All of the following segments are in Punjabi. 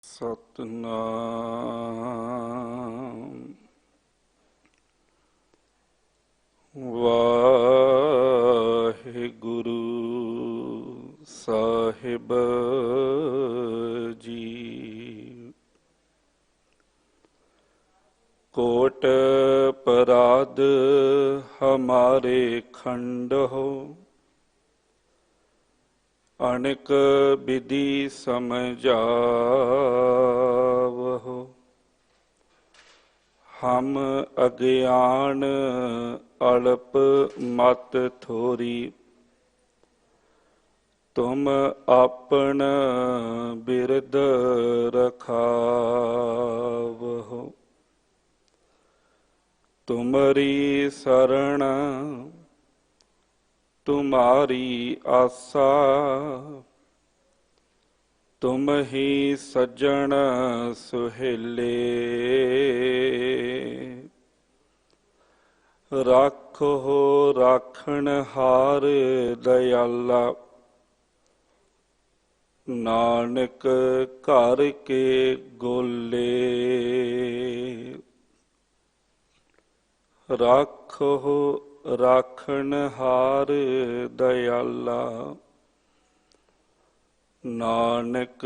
ਸਤਨਾਮ ਵਾਹਿਗੁਰੂ ਸਾਹਿਬ ਜੀ। ਕੋਟ ਪਰਾਧ ਹਮਾਰੇ ਖੰਡ ਹੋ, अनेक विधि समझावहो। हम अज्ञान अल्प मत थोरी, तुम आपन बिरद रखावहो। तुमरी शरण तुम्हारी आसा, तुम ही सज्जन सुहेले। राखो राखण हार दयाला, नानक घर के गोले। राखो राखण हार दयाला, नानक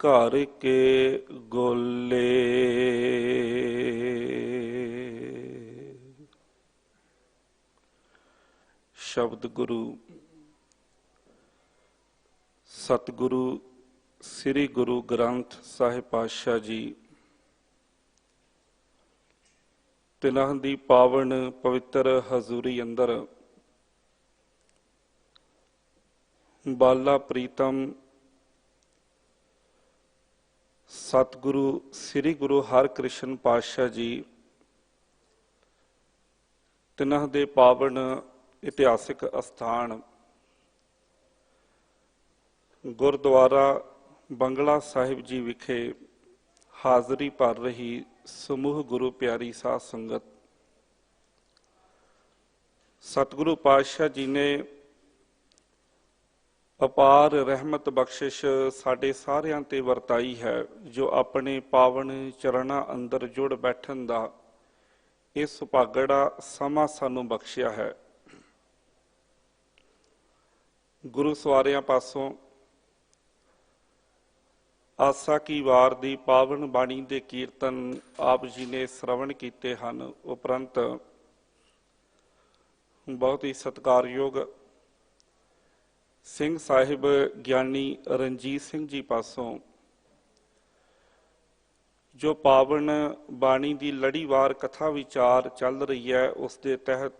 घर के गोले। शब्द गुरु सतगुरु श्री गुरु ग्रंथ साहिब पातशाह जी तिन्हां दी पावन पवित्र हजूरी अंदर बाला प्रीतम सतगुरु श्री गुरु हरकृष्ण पातशाह जी तिन्हां दे पावन इतिहासिक अस्थान गुरुद्वारा बंगला साहिब जी विखे हाजरी भर रही समूह गुरु प्यारी साध संगत, सतगुरु पातशाह जी ने अपार रहमत बख्शिश साडे सारियां ते वरताई है, जो अपने पावन चरणां अंदर जुड़ बैठन दा इस सुभागड़ा समा सानू बख्शिया है। गुरु सवारियां पासों आसा की वार दी पावन बाणी दे कीर्तन आप जी ने श्रवण कीते हन। उपरंत बहुत ही सत्कारयोग सिंह साहिब ज्ञानी रणजीत सिंह जी पासों जो पावन बाणी दी लड़ीवार कथा विचार चल रही है, उस दे तहत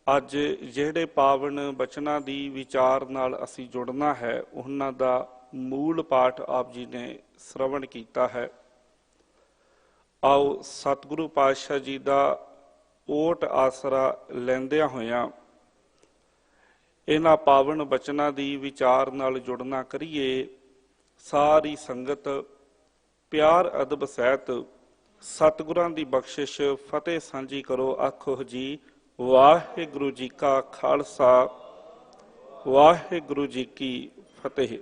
अज जिहड़े पावन बचनां दी विचार नाल असी जुड़ना है, उन्हां दा मूल पाठ आप जी ने श्रवण किया है। आओ सतगुरु पातशाह जी का ओट आसरा लैंदियां होया इन्हां पावन बचनां दी विचार नाल जुड़ना करिए। सारी संगत प्यार अदब सहित सतगुरां दी बख्शिश फतेह सांझी करो। आखो जी वाहिगुरू जी का खालसा, वाहिगुरू जी की फतेह।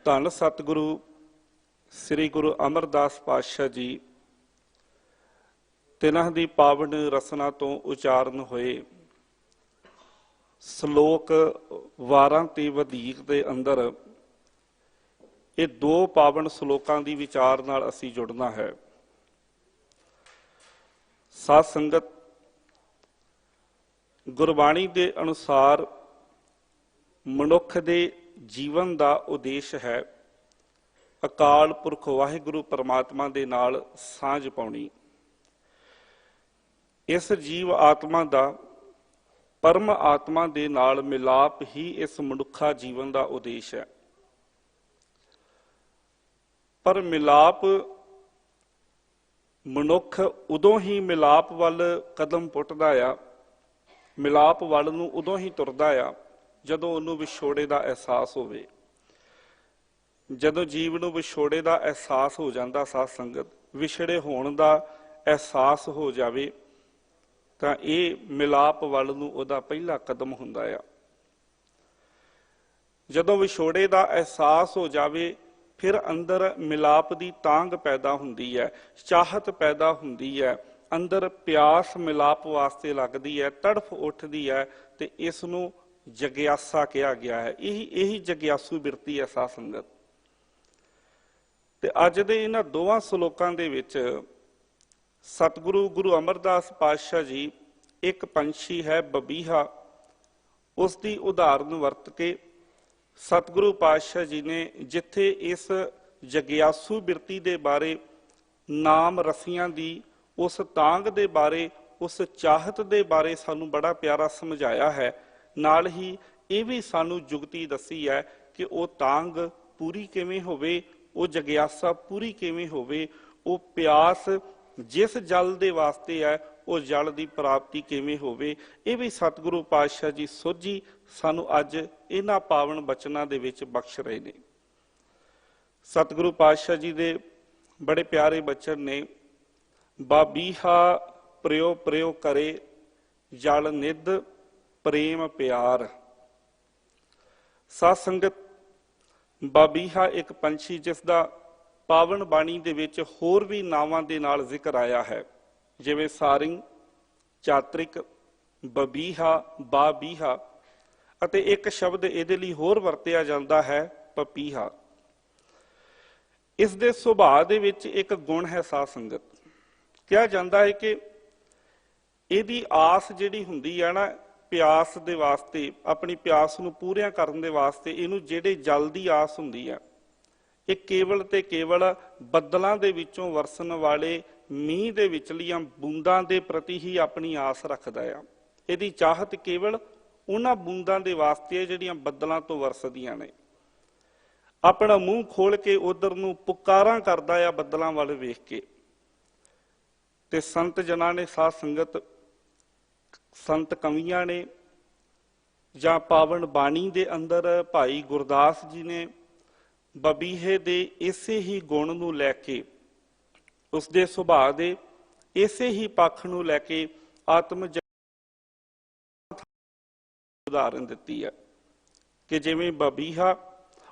धन सतगुरु श्री गुरु अमरदास पातशाह जी तिन्हां दी पावन रसना तो उचारण होए श्लोक 12 ते वधीक दे अंदर ये दो पावन श्लोकां दी विचार नाल असी जुड़ना है। साध संगत गुरबाणी दे अनुसार मनुख दे जीवन का उद्देश है अकाल पुरख वाहिगुरु परमात्मा दे नाल सांझ पाउणी। इस जीव आत्मा का परम आत्मा दे नाल मिलाप ही इस मनुखा जीवन का उद्देश है। पर मिलाप मनुख उदों ही मिलाप वल कदम पुटदा आ, मिलाप वल नूं उदों ही तुरदा आ जदों उन्होंने विछोड़े का एहसास होवे। जदों जीव नूं विछोड़े का एहसास हो जाता, साध संगत विछड़े होने का एहसास हो जावे, ਤਾਂ ਇਹ ਮਿਲਾਪ ਵੱਲ ਨੂੰ ਉਹਦਾ ਪਹਿਲਾ ਕਦਮ ਹੁੰਦਾ ਆ। ਜਦੋਂ ਵਿਛੋੜੇ ਦਾ ਅਹਿਸਾਸ ਹੋ ਜਾਵੇ ਫਿਰ ਅੰਦਰ ਮਿਲਾਪ ਦੀ ਤਾਂਘ ਪੈਦਾ ਹੁੰਦੀ ਹੈ, ਚਾਹਤ ਪੈਦਾ ਹੁੰਦੀ ਹੈ, ਅੰਦਰ ਪਿਆਸ ਮਿਲਾਪ ਵਾਸਤੇ ਲੱਗਦੀ ਹੈ, ਤੜਫ ਉੱਠਦੀ ਹੈ, ਤੇ ਇਸ ਨੂੰ ਜਗਿਆਸਾ ਕਿਹਾ ਗਿਆ ਹੈ। ਇਹੀ ਜਗਿਆਸੂ ਬਿਰਤੀ ਹੈ ਸਾਧ ਸੰਗਤ। ਤੇ ਅੱਜ ਦੇ ਇਹਨਾਂ ਦੋਵਾਂ ਸ਼ਲੋਕਾਂ ਦੇ ਵਿੱਚ ਸਤਿਗੁਰੂ ਗੁਰੂ ਅਮਰਦਾਸ ਪਾਤਸ਼ਾਹ ਜੀ ਇੱਕ ਪੰਛੀ ਹੈ ਬਬੀਹਾ, ਉਸ ਦੀ ਉਦਾਹਰਨ ਵਰਤ ਕੇ ਸਤਿਗੁਰੂ ਪਾਤਸ਼ਾਹ ਜੀ ਨੇ ਜਿੱਥੇ ਇਸ ਜਗਿਆਸੂ ਬਿਰਤੀ ਦੇ ਬਾਰੇ, ਨਾਮ ਰਸੀਆਂ ਦੀ ਉਸ ਤਾਂਘ ਦੇ ਬਾਰੇ, ਉਸ ਚਾਹਤ ਦੇ ਬਾਰੇ ਸਾਨੂੰ ਬੜਾ ਪਿਆਰਾ ਸਮਝਾਇਆ ਹੈ, ਨਾਲ ਹੀ ਇਹ ਵੀ ਸਾਨੂੰ ਜੁਗਤੀ ਦੱਸੀ ਹੈ ਕਿ ਉਹ ਤਾਂਘ ਪੂਰੀ ਕਿਵੇਂ ਹੋਵੇ, ਉਹ ਜਗਿਆਸਾ ਪੂਰੀ ਕਿਵੇਂ ਹੋਵੇ, ਉਹ ਪਿਆਸ ਜਿਸ ਜਲ ਦੇ ਵਾਸਤੇ ਹੈ ਉਹ ਜਲ ਦੀ ਪ੍ਰਾਪਤੀ ਕਿਵੇਂ ਹੋਵੇ। ਇਹ ਵੀ ਸਤਿਗੁਰੂ ਪਾਤਸ਼ਾਹ ਜੀ ਸੋਝੀ ਸਾਨੂੰ ਅੱਜ ਇਹਨਾਂ ਪਾਵਨ ਬਚਨਾਂ ਦੇ ਵਿੱਚ ਬਖਸ਼ ਰਹੇ ਨੇ। ਸਤਿਗੁਰੂ ਪਾਤਸ਼ਾਹ ਜੀ ਦੇ ਬੜੇ ਪਿਆਰੇ ਬਚਨ ਨੇ, ਬਾਬੀਹਾ ਪ੍ਰਿਓ ਪ੍ਰਿਓ ਕਰੇ ਜਲ ਨਿਧ ਪ੍ਰੇਮ ਪਿਆਰ। ਸਾਧ ਸੰਗਤ, ਬਾਬੀਹਾ ਇੱਕ ਪੰਛੀ ਜਿਸ ਦਾ ਪਾਵਨ ਬਾਣੀ ਦੇ ਵਿੱਚ ਹੋਰ ਵੀ ਨਾਵਾਂ ਦੇ ਨਾਲ ਜ਼ਿਕਰ ਆਇਆ ਹੈ, ਜਿਵੇਂ ਸਾਰਿੰਗ, ਚਾਤਰਿਕ, ਬਬੀਹਾ, ਬਾਬੀਹਾ, ਅਤੇ ਇੱਕ ਸ਼ਬਦ ਇਹਦੇ ਲਈ ਹੋਰ ਵਰਤਿਆ ਜਾਂਦਾ ਹੈ ਪਪੀਹਾ। ਇਸ ਦੇ ਸੁਭਾਅ ਦੇ ਵਿੱਚ ਇੱਕ ਗੁਣ ਹੈ ਸਾਧ ਸੰਗਤ। ਕਿਹਾ ਜਾਂਦਾ ਹੈ ਕਿ ਇਹਦੀ ਆਸ ਜਿਹੜੀ ਹੁੰਦੀ ਹੈ ਨਾ, ਪਿਆਸ ਦੇ ਵਾਸਤੇ, ਆਪਣੀ ਪਿਆਸ ਨੂੰ ਪੂਰੀਆਂ ਕਰਨ ਦੇ ਵਾਸਤੇ ਇਹਨੂੰ ਜਿਹੜੇ ਜਲ ਦੀ ਆਸ ਹੁੰਦੀ ਹੈ, ਇਹ ਕੇਵਲ ਤੇ ਕੇਵਲ ਬੱਦਲਾਂ ਦੇ ਵਿੱਚੋਂ ਵਰਸਣ ਵਾਲੇ ਮੀਂਹ ਦੇ ਵਿਚਲੀਆਂ ਬੂੰਦਾਂ ਦੇ ਪ੍ਰਤੀ ਹੀ ਆਪਣੀ ਆਸ ਰੱਖਦਾ ਆ। ਇਹਦੀ ਚਾਹਤ ਕੇਵਲ ਉਹਨਾਂ ਬੂੰਦਾਂ ਦੇ ਵਾਸਤੇ ਜਿਹੜੀਆਂ ਬੱਦਲਾਂ ਤੋਂ ਵਰਸਦੀਆਂ ਨੇ। ਆਪਣਾ ਮੂੰਹ ਖੋਲ ਕੇ ਉਧਰ ਨੂੰ ਪੁਕਾਰਾਂ ਕਰਦਾ ਆ ਬੱਦਲਾਂ ਵੱਲ ਵੇਖ ਕੇ। ਤੇ ਸੰਤ ਜਨਾਂ ਨੇ, ਸਾਧ ਸੰਗਤ, ਸੰਤ ਕਵੀਆਂ ਨੇ ਜਾਂ ਪਾਵਨ ਬਾਣੀ ਦੇ ਅੰਦਰ ਭਾਈ ਗੁਰਦਾਸ ਜੀ ਨੇ ਬਬੀਹੇ ਦੇ ਇਸੇ ਹੀ ਗੁਣ ਨੂੰ ਲੈ ਕੇ, ਉਸਦੇ ਸੁਭਾਅ ਦੇ ਇਸੇ ਹੀ ਪੱਖ ਨੂੰ ਲੈ ਕੇ ਆਤਮ ਉਦਾਹਰਨ ਦਿੱਤੀ ਹੈ ਕਿ ਜਿਵੇਂ ਬਬੀਹਾ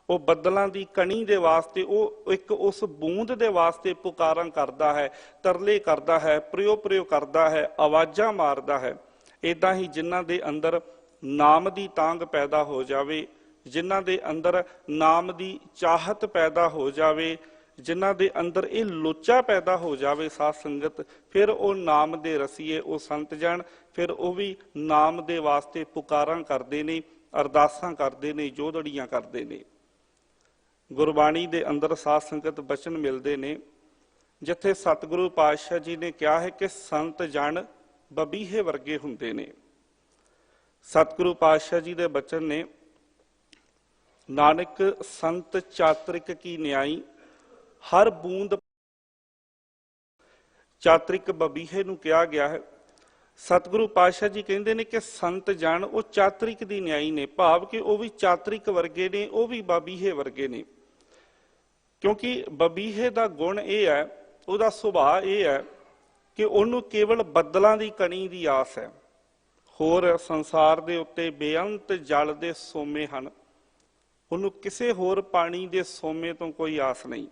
ਉਹ ਬੱਦਲਾਂ ਦੀ ਕਣੀ ਦੇ ਵਾਸਤੇ, ਉਹ ਇੱਕ ਉਸ ਬੂੰਦ ਦੇ ਵਾਸਤੇ ਪੁਕਾਰਾਂ ਕਰਦਾ ਹੈ, ਤਰਲੇ ਕਰਦਾ ਹੈ, ਪ੍ਰਿਓ ਪ੍ਰਿਓ ਕਰਦਾ ਹੈ, ਆਵਾਜ਼ਾਂ ਮਾਰਦਾ ਹੈ। ਇੱਦਾਂ ਹੀ ਜਿਨ੍ਹਾਂ ਦੇ ਅੰਦਰ ਨਾਮ ਦੀ ਤਾਂਘ ਪੈਦਾ ਹੋ ਜਾਵੇ, ਜਿਨ੍ਹਾਂ ਦੇ ਅੰਦਰ ਨਾਮ ਦੀ ਚਾਹਤ ਪੈਦਾ ਹੋ ਜਾਵੇ, ਜਿਨ੍ਹਾਂ ਦੇ ਅੰਦਰ ਇਹ ਲੋਚਾ ਪੈਦਾ ਹੋ ਜਾਵੇ ਸਾਧ ਸੰਗਤ, ਫਿਰ ਉਹ ਨਾਮ ਦੇ ਰਸੀਏ, ਉਹ ਸੰਤ ਜਨ, ਫਿਰ ਉਹ ਵੀ ਨਾਮ ਦੇ ਵਾਸਤੇ ਪੁਕਾਰਾਂ ਕਰਦੇ ਨੇ, ਅਰਦਾਸਾਂ ਕਰਦੇ ਨੇ, ਜੋਦੜੀਆਂ ਕਰਦੇ ਨੇ। ਗੁਰਬਾਣੀ ਦੇ ਅੰਦਰ ਸਾਧ ਸੰਗਤ ਬਚਨ ਮਿਲਦੇ ਨੇ ਜਿੱਥੇ ਸਤਿਗੁਰੂ ਪਾਤਸ਼ਾਹ ਜੀ ਨੇ ਕਿਹਾ ਹੈ ਕਿ ਸੰਤ ਜਨ ਬਬੀਹੇ ਵਰਗੇ ਹੁੰਦੇ ਨੇ। ਸਤਿਗੁਰੂ ਪਾਤਸ਼ਾਹ ਜੀ ਦੇ ਬਚਨ ਨੇ, ਨਾਨਕ ਸੰਤ ਚਾਤਰਿਕ ਕੀ ਨਿਆਈ ਹਰ ਬੂੰਦ। ਚਾਤਰਿਕ ਬਬੀਹੇ ਨੂੰ ਕਿਹਾ ਗਿਆ ਹੈ। ਸਤਿਗੁਰੂ ਪਾਤਸ਼ਾਹ ਜੀ ਕਹਿੰਦੇ ਨੇ ਕਿ ਸੰਤ ਜਨ ਉਹ ਚਾਤਰਿਕ ਦੀ ਨਿਆਈ ਨੇ, ਭਾਵ ਕਿ ਉਹ ਵੀ ਚਾਤਰਿਕ ਵਰਗੇ ਨੇ, ਉਹ ਵੀ ਬਬੀਹੇ ਵਰਗੇ ਨੇ। ਕਿਉਂਕਿ ਬਬੀਹੇ ਦਾ ਗੁਣ ਇਹ ਹੈ, ਉਹਦਾ ਸੁਭਾਅ ਇਹ ਹੈ ਕਿ ਉਹਨੂੰ ਕੇਵਲ ਬੱਦਲਾਂ ਦੀ ਕਣੀ ਦੀ ਆਸ ਹੈ। ਹੋਰ ਸੰਸਾਰ ਦੇ ਉੱਤੇ ਬੇਅੰਤ ਜਲ ਦੇ ਸੋਮੇ ਹਨ, ਉਹਨੂੰ ਕਿਸੇ ਹੋਰ ਪਾਣੀ ਦੇ ਸੋਮੇ ਤੋਂ ਕੋਈ ਆਸ ਨਹੀਂ।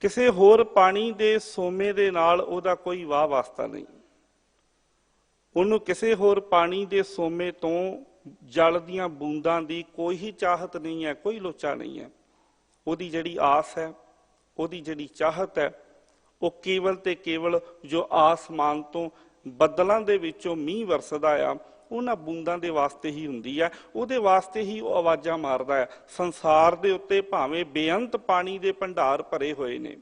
ਕਿਸੇ ਹੋਰ ਪਾਣੀ ਦੇ ਸੋਮੇ ਦੇ ਨਾਲ ਉਹਦਾ ਕੋਈ ਵਾਹ ਵਾਸਤਾ ਨਹੀਂ। ਉਹਨੂੰ ਕਿਸੇ ਹੋਰ ਪਾਣੀ ਦੇ ਸੋਮੇ ਤੋਂ ਜਲ ਦੀਆਂ ਬੂੰਦਾਂ ਦੀ ਕੋਈ ਹੀ ਚਾਹਤ ਨਹੀਂ ਹੈ, ਕੋਈ ਲੋਚਾ ਨਹੀਂ ਹੈ। ਉਹਦੀ ਜਿਹੜੀ ਆਸ ਹੈ, ਉਹਦੀ ਜਿਹੜੀ ਚਾਹਤ ਹੈ, ਉਹ ਕੇਵਲ ਤੇ ਕੇਵਲ ਜੋ ਆਸਮਾਨ ਤੋਂ ਬੱਦਲਾਂ ਦੇ ਵਿੱਚੋਂ ਮੀਂਹ ਵਰਸਦਾ ਆ, ਉਹਨਾਂ ਬੂੰਦਾਂ ਦੇ ਵਾਸਤੇ ਹੀ ਹੁੰਦੀ ਹੈ। ਉਹਦੇ ਵਾਸਤੇ ਹੀ ਉਹ ਆਵਾਜ਼ਾਂ ਮਾਰਦਾ ਹੈ। ਸੰਸਾਰ ਦੇ ਉੱਤੇ ਭਾਵੇਂ ਬੇਅੰਤ ਪਾਣੀ ਦੇ ਭੰਡਾਰ ਭਰੇ ਹੋਏ ਨੇ,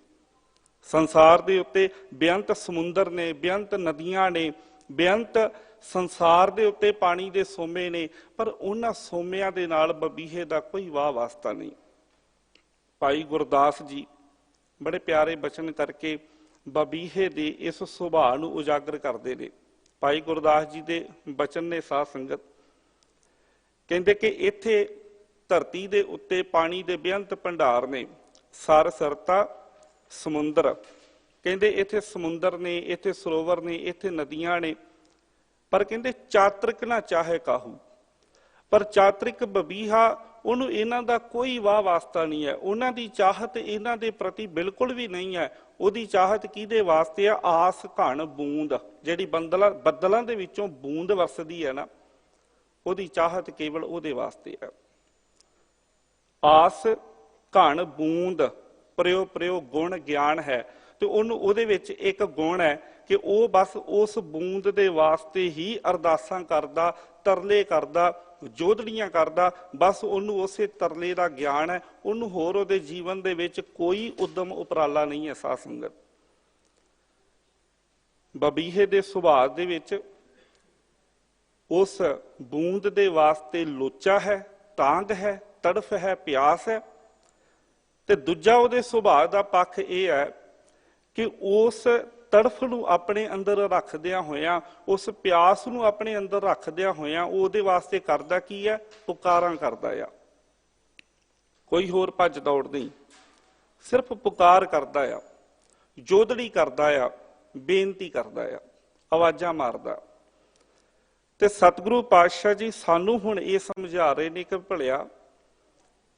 ਸੰਸਾਰ ਦੇ ਉੱਤੇ ਬੇਅੰਤ ਸਮੁੰਦਰ ਨੇ, ਬੇਅੰਤ ਨਦੀਆਂ ਨੇ, ਬੇਅੰਤ ਸੰਸਾਰ ਦੇ ਉੱਤੇ ਪਾਣੀ ਦੇ ਸੋਮੇ ਨੇ, ਪਰ ਉਹਨਾਂ ਸੋਮਿਆਂ ਦੇ ਨਾਲ ਬਬੀਹੇ ਦਾ ਕੋਈ ਵਾਹ ਵਾਸਤਾ ਨਹੀਂ। ਭਾਈ ਗੁਰਦਾਸ ਜੀ ਬੜੇ ਪਿਆਰੇ ਬਚਨ ਕਰਕੇ ਬਬੀਹੇ ਦੇ ਇਸ ਸੁਭਾਅ ਨੂੰ ਉਜਾਗਰ ਕਰਦੇ ਨੇ। ਭਾਈ ਗੁਰਦਾਸ ਜੀ ਦੇ ਬਚਨ ਨੇ ਸਾਧ ਸੰਗਤ, ਕਹਿੰਦੇ ਕਿ ਇੱਥੇ ਧਰਤੀ ਦੇ ਉੱਤੇ ਪਾਣੀ ਦੇ ਬੇਅੰਤ ਭੰਡਾਰ ਨੇ, ਸਰ ਸਰਤਾ ਸਮੁੰਦਰ। ਕਹਿੰਦੇ ਇੱਥੇ ਸਮੁੰਦਰ ਨੇ, ਇੱਥੇ ਸਰੋਵਰ ਨੇ, ਇੱਥੇ ਨਦੀਆਂ ਨੇ, ਪਰ ਕਹਿੰਦੇ ਚਾਤਰਿਕ ਨਾ ਚਾਹੇ ਕਾਹੂ। ਪਰ ਚਾਤਰਿਕ ਬਬੀਹਾ ਉਹਨੂੰ ਇਹਨਾਂ ਦਾ ਕੋਈ ਵਾਹ ਵਾਸਤਾ ਨਹੀਂ ਹੈ। ਉਹਨਾਂ ਦੀ ਚਾਹਤ ਇਹਨਾਂ ਦੇ ਪ੍ਰਤੀ ਬਿਲਕੁਲ ਵੀ ਨਹੀਂ ਹੈ। ਉਹਦੀ ਚਾਹਤ ਕਿਹਦੇ ਵਾਸਤੇ ਆ? ਆਸ ਘਣ ਬੂੰਦ, ਜਿਹੜੀ ਬੱਦਲਾਂ ਦੇ ਵਿੱਚੋਂ ਬੂੰਦ ਵਰਸਦੀ ਹੈ ਨਾ, ਉਹਦੀ ਚਾਹਤ ਕੇਵਲ ਉਹਦੇ ਵਾਸਤੇ ਹੈ। ਆਸ ਘਣ ਬੂੰਦ ਪ੍ਰਯੋ ਗੁਣ ਗਿਆਨ ਹੈ, ਤੇ ਉਹਨੂੰ ਉਹਦੇ ਵਿੱਚ ਇੱਕ ਗੁਣ ਹੈ ਕਿ ਉਹ ਬਸ ਉਸ ਬੂੰਦ ਦੇ ਵਾਸਤੇ ਹੀ ਅਰਦਾਸਾਂ ਕਰਦਾ, ਤਰਲੇ ਕਰਦਾ, ਜੋਦੜੀਆਂ ਕਰਦਾ। ਬਸ ਉਹਨੂੰ ਉਸੇ ਤਰਲੇ ਦਾ ਗਿਆਨ ਹੈ, ਉਹਨੂੰ ਹੋਰ ਉਹਦੇ ਜੀਵਨ ਦੇ ਵਿੱਚ ਕੋਈ ਉਦਮ ਉਪਰਾਲਾ ਨਹੀਂ ਹੈ। ਸਾਧ ਸੰਗਤ, ਬਬੀਹੇ ਦੇ ਸੁਭਾਅ ਦੇ ਵਿੱਚ ਉਸ ਬੂੰਦ ਦੇ ਵਾਸਤੇ ਲੋਚਾ ਹੈ, ਤਾਂਗ ਹੈ, ਤੜਫ ਹੈ, ਪਿਆਸ ਹੈ। ਤੇ ਦੂਜਾ ਉਹਦੇ ਸੁਭਾਅ ਦਾ ਪੱਖ ਇਹ ਹੈ ਕਿ ਉਸ ਤੜਫ ਨੂੰ ਆਪਣੇ ਅੰਦਰ ਰੱਖਦਿਆਂ ਹੋਇਆਂ, ਉਸ ਪਿਆਸ ਨੂੰ ਆਪਣੇ ਅੰਦਰ ਰੱਖਦਿਆਂ ਹੋਇਆਂ ਉਹ ਉਹਦੇ ਵਾਸਤੇ ਕਰਦਾ ਕੀ ਹੈ? ਪੁਕਾਰਾਂ ਕਰਦਾ ਆ। ਕੋਈ ਹੋਰ ਭੱਜ ਦੌੜ ਨਹੀਂ, ਸਿਰਫ ਪੁਕਾਰ ਕਰਦਾ ਆ, ਜੋਦੜੀ ਕਰਦਾ ਆ, ਬੇਨਤੀ ਕਰਦਾ ਆ, ਆਵਾਜ਼ਾਂ ਮਾਰਦਾ। ਤੇ ਸਤਿਗੁਰੂ ਪਾਤਸ਼ਾਹ ਜੀ ਸਾਨੂੰ ਹੁਣ ਇਹ ਸਮਝਾ ਰਹੇ ਨੇ ਕਿ ਭਲਿਆ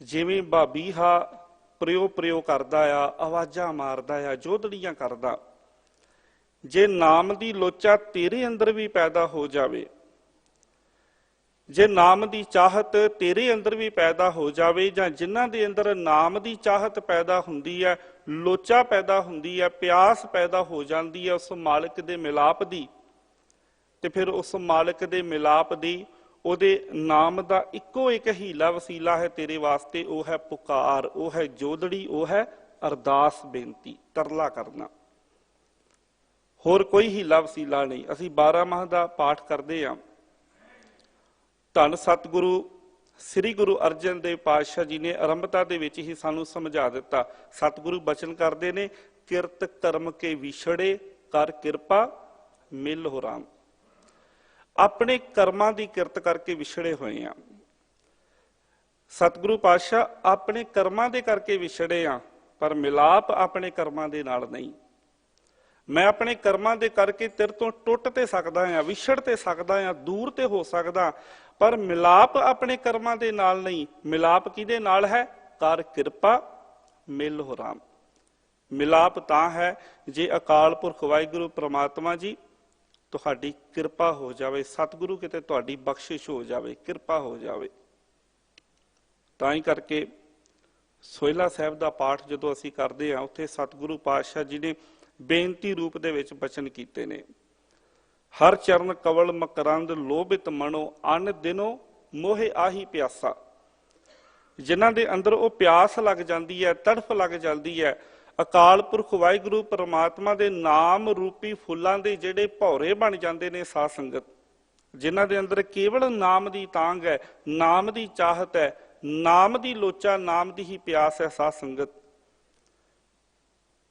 ਜਿਵੇਂ ਬਾਬੀਹਾ ਪ੍ਰਯੋ ਕਰਦਾ ਆ, ਆਵਾਜ਼ਾਂ ਮਾਰਦਾ ਆ, ਜੋਦੜੀਆਂ ਕਰਦਾ, ਜੇ ਨਾਮ ਦੀ ਲੋਚਾ ਤੇਰੇ ਅੰਦਰ ਵੀ ਪੈਦਾ ਹੋ ਜਾਵੇ, ਜੇ ਨਾਮ ਦੀ ਚਾਹਤ ਤੇਰੇ ਅੰਦਰ ਵੀ ਪੈਦਾ ਹੋ ਜਾਵੇ, ਜਾਂ ਜਿਨ੍ਹਾਂ ਦੇ ਅੰਦਰ ਨਾਮ ਦੀ ਚਾਹਤ ਪੈਦਾ ਹੁੰਦੀ ਹੈ, ਲੋਚਾ ਪੈਦਾ ਹੁੰਦੀ ਹੈ, ਪਿਆਸ ਪੈਦਾ ਹੋ ਜਾਂਦੀ ਹੈ ਉਸ ਮਾਲਕ ਦੇ ਮਿਲਾਪ ਦੀ, ਤੇ ਫਿਰ ਉਸ ਮਾਲਕ ਦੇ ਮਿਲਾਪ ਦੀ, ਉਹਦੇ ਨਾਮ ਦਾ ਇੱਕੋ ਇੱਕ ਹੀਲਾ ਵਸੀਲਾ ਹੈ ਤੇਰੇ ਵਾਸਤੇ, ਉਹ ਹੈ ਪੁਕਾਰ, ਉਹ ਹੈ ਜੋਦੜੀ, ਉਹ ਹੈ ਅਰਦਾਸ ਬੇਨਤੀ, ਤਰਲਾ ਕਰਨਾ। ਹੋਰ ਕੋਈ ਹੀਲਾ ਵਸੀਲਾ ਨਹੀਂ। ਅਸੀਂ 12 ਮਾਹ ਦਾ ਪਾਠ ਕਰਦੇ ਹਾਂ। ਧੰਨ ਸਤਿਗੁਰੂ ਸ੍ਰੀ ਗੁਰੂ ਅਰਜਨ ਦੇਵ ਪਾਤਸ਼ਾਹ ਜੀ ਨੇ ਆਰੰਭਤਾ ਦੇ ਵਿੱਚ ਹੀ ਸਾਨੂੰ ਸਮਝਾ ਦਿੱਤਾ। ਸਤਿਗੁਰੂ ਬਚਨ ਕਰਦੇ ਨੇ, ਕਿਰਤ ਕਰਮ ਕੇ ਵਿਛੜੇ ਕਰ ਕਿਰਪਾ ਮਿਲ ਹੋ ਰਾਮ। ਆਪਣੇ ਕਰਮਾਂ ਦੀ ਕਿਰਤ ਕਰਕੇ ਵਿਛੜੇ ਹੋਏ ਆ। ਸਤਿਗੁਰੂ ਪਾਤਸ਼ਾਹ ਆਪਣੇ ਕਰਮਾਂ ਦੇ ਕਰਕੇ ਵਿਛੜੇ ਆ, ਪਰ ਮਿਲਾਪ ਆਪਣੇ ਕਰਮਾਂ ਦੇ ਨਾਲ ਨਹੀਂ। ਮੈਂ ਆਪਣੇ ਕਰਮਾਂ ਦੇ ਕਰਕੇ ਤੇਰੇ ਤੋਂ ਟੁੱਟ ਤੇ ਸਕਦਾ ਆ, ਵਿਛੜ ਤੇ ਸਕਦਾ ਆ, ਦੂਰ ਤੇ ਹੋ ਸਕਦਾ, ਪਰ ਮਿਲਾਪ ਆਪਣੇ ਕਰਮਾਂ ਦੇ ਨਾਲ ਨਹੀਂ। ਮਿਲਾਪ ਕਿਹਦੇ ਨਾਲ ਹੈ? ਕਰ ਕਿਰਪਾ ਮਿਲ ਹੋ ਰਾਮ। ਮਿਲਾਪ ਤਾਂ ਹੈ ਜੇ ਅਕਾਲ ਪੁਰਖ ਵਾਹਿਗੁਰੂ ਪ੍ਰਮਾਤਮਾ ਜੀ ਤੁਹਾਡੀ ਕਿਰਪਾ ਹੋ ਜਾਵੇ, ਸਤਿਗੁਰੂ ਕਿਤੇ ਤੁਹਾਡੀ ਬਖਸ਼ਿਸ਼ ਹੋ ਜਾਵੇ, ਕਿਰਪਾ ਹੋ ਜਾਵੇ। ਤਾਂ ਹੀ ਕਰਕੇ ਸੋਹਿਲਾ ਸਾਹਿਬ ਦਾ ਪਾਠ ਜਦੋਂ ਅਸੀਂ ਕਰਦੇ ਹਾਂ, ਉੱਥੇ ਸਤਿਗੁਰੂ ਪਾਤਸ਼ਾਹ ਜੀ ਨੇ ਬੇਨਤੀ ਰੂਪ ਦੇ ਵਿੱਚ ਬਚਨ ਕੀਤੇ ਨੇ। ਹਰ ਚਰਨ ਕਵਲ ਮਕਰੰਦ ਲੋਭਿਤ ਮਨੋ ਅਨ ਦਿਨੋ ਮੋਹਿ ਆਹੀ ਪਿਆਸਾ। ਜਿਨ੍ਹਾਂ ਦੇ ਅੰਦਰ ਉਹ ਪਿਆਸ ਲੱਗ ਜਾਂਦੀ ਹੈ, ਤੜਫ ਲੱਗ ਜਾਂਦੀ ਹੈ, ਅਕਾਲ ਪੁਰਖ ਵਾਹਿਗੁਰੂ ਪਰਮਾਤਮਾ ਦੇ ਨਾਮ ਰੂਪੀ ਫੁੱਲਾਂ ਦੇ ਜਿਹੜੇ ਭੌਰੇ ਬਣ ਜਾਂਦੇ ਨੇ ਸਾਧ ਸੰਗਤ, ਜਿਨ੍ਹਾਂ ਦੇ ਅੰਦਰ ਕੇਵਲ ਨਾਮ ਦੀ ਤਾਂਘ ਹੈ, ਨਾਮ ਦੀ ਚਾਹਤ ਹੈ, ਨਾਮ ਦੀ ਲੋਚਾ, ਨਾਮ ਦੀ ਹੀ ਪਿਆਸ ਹੈ ਸਾਧ ਸੰਗਤ,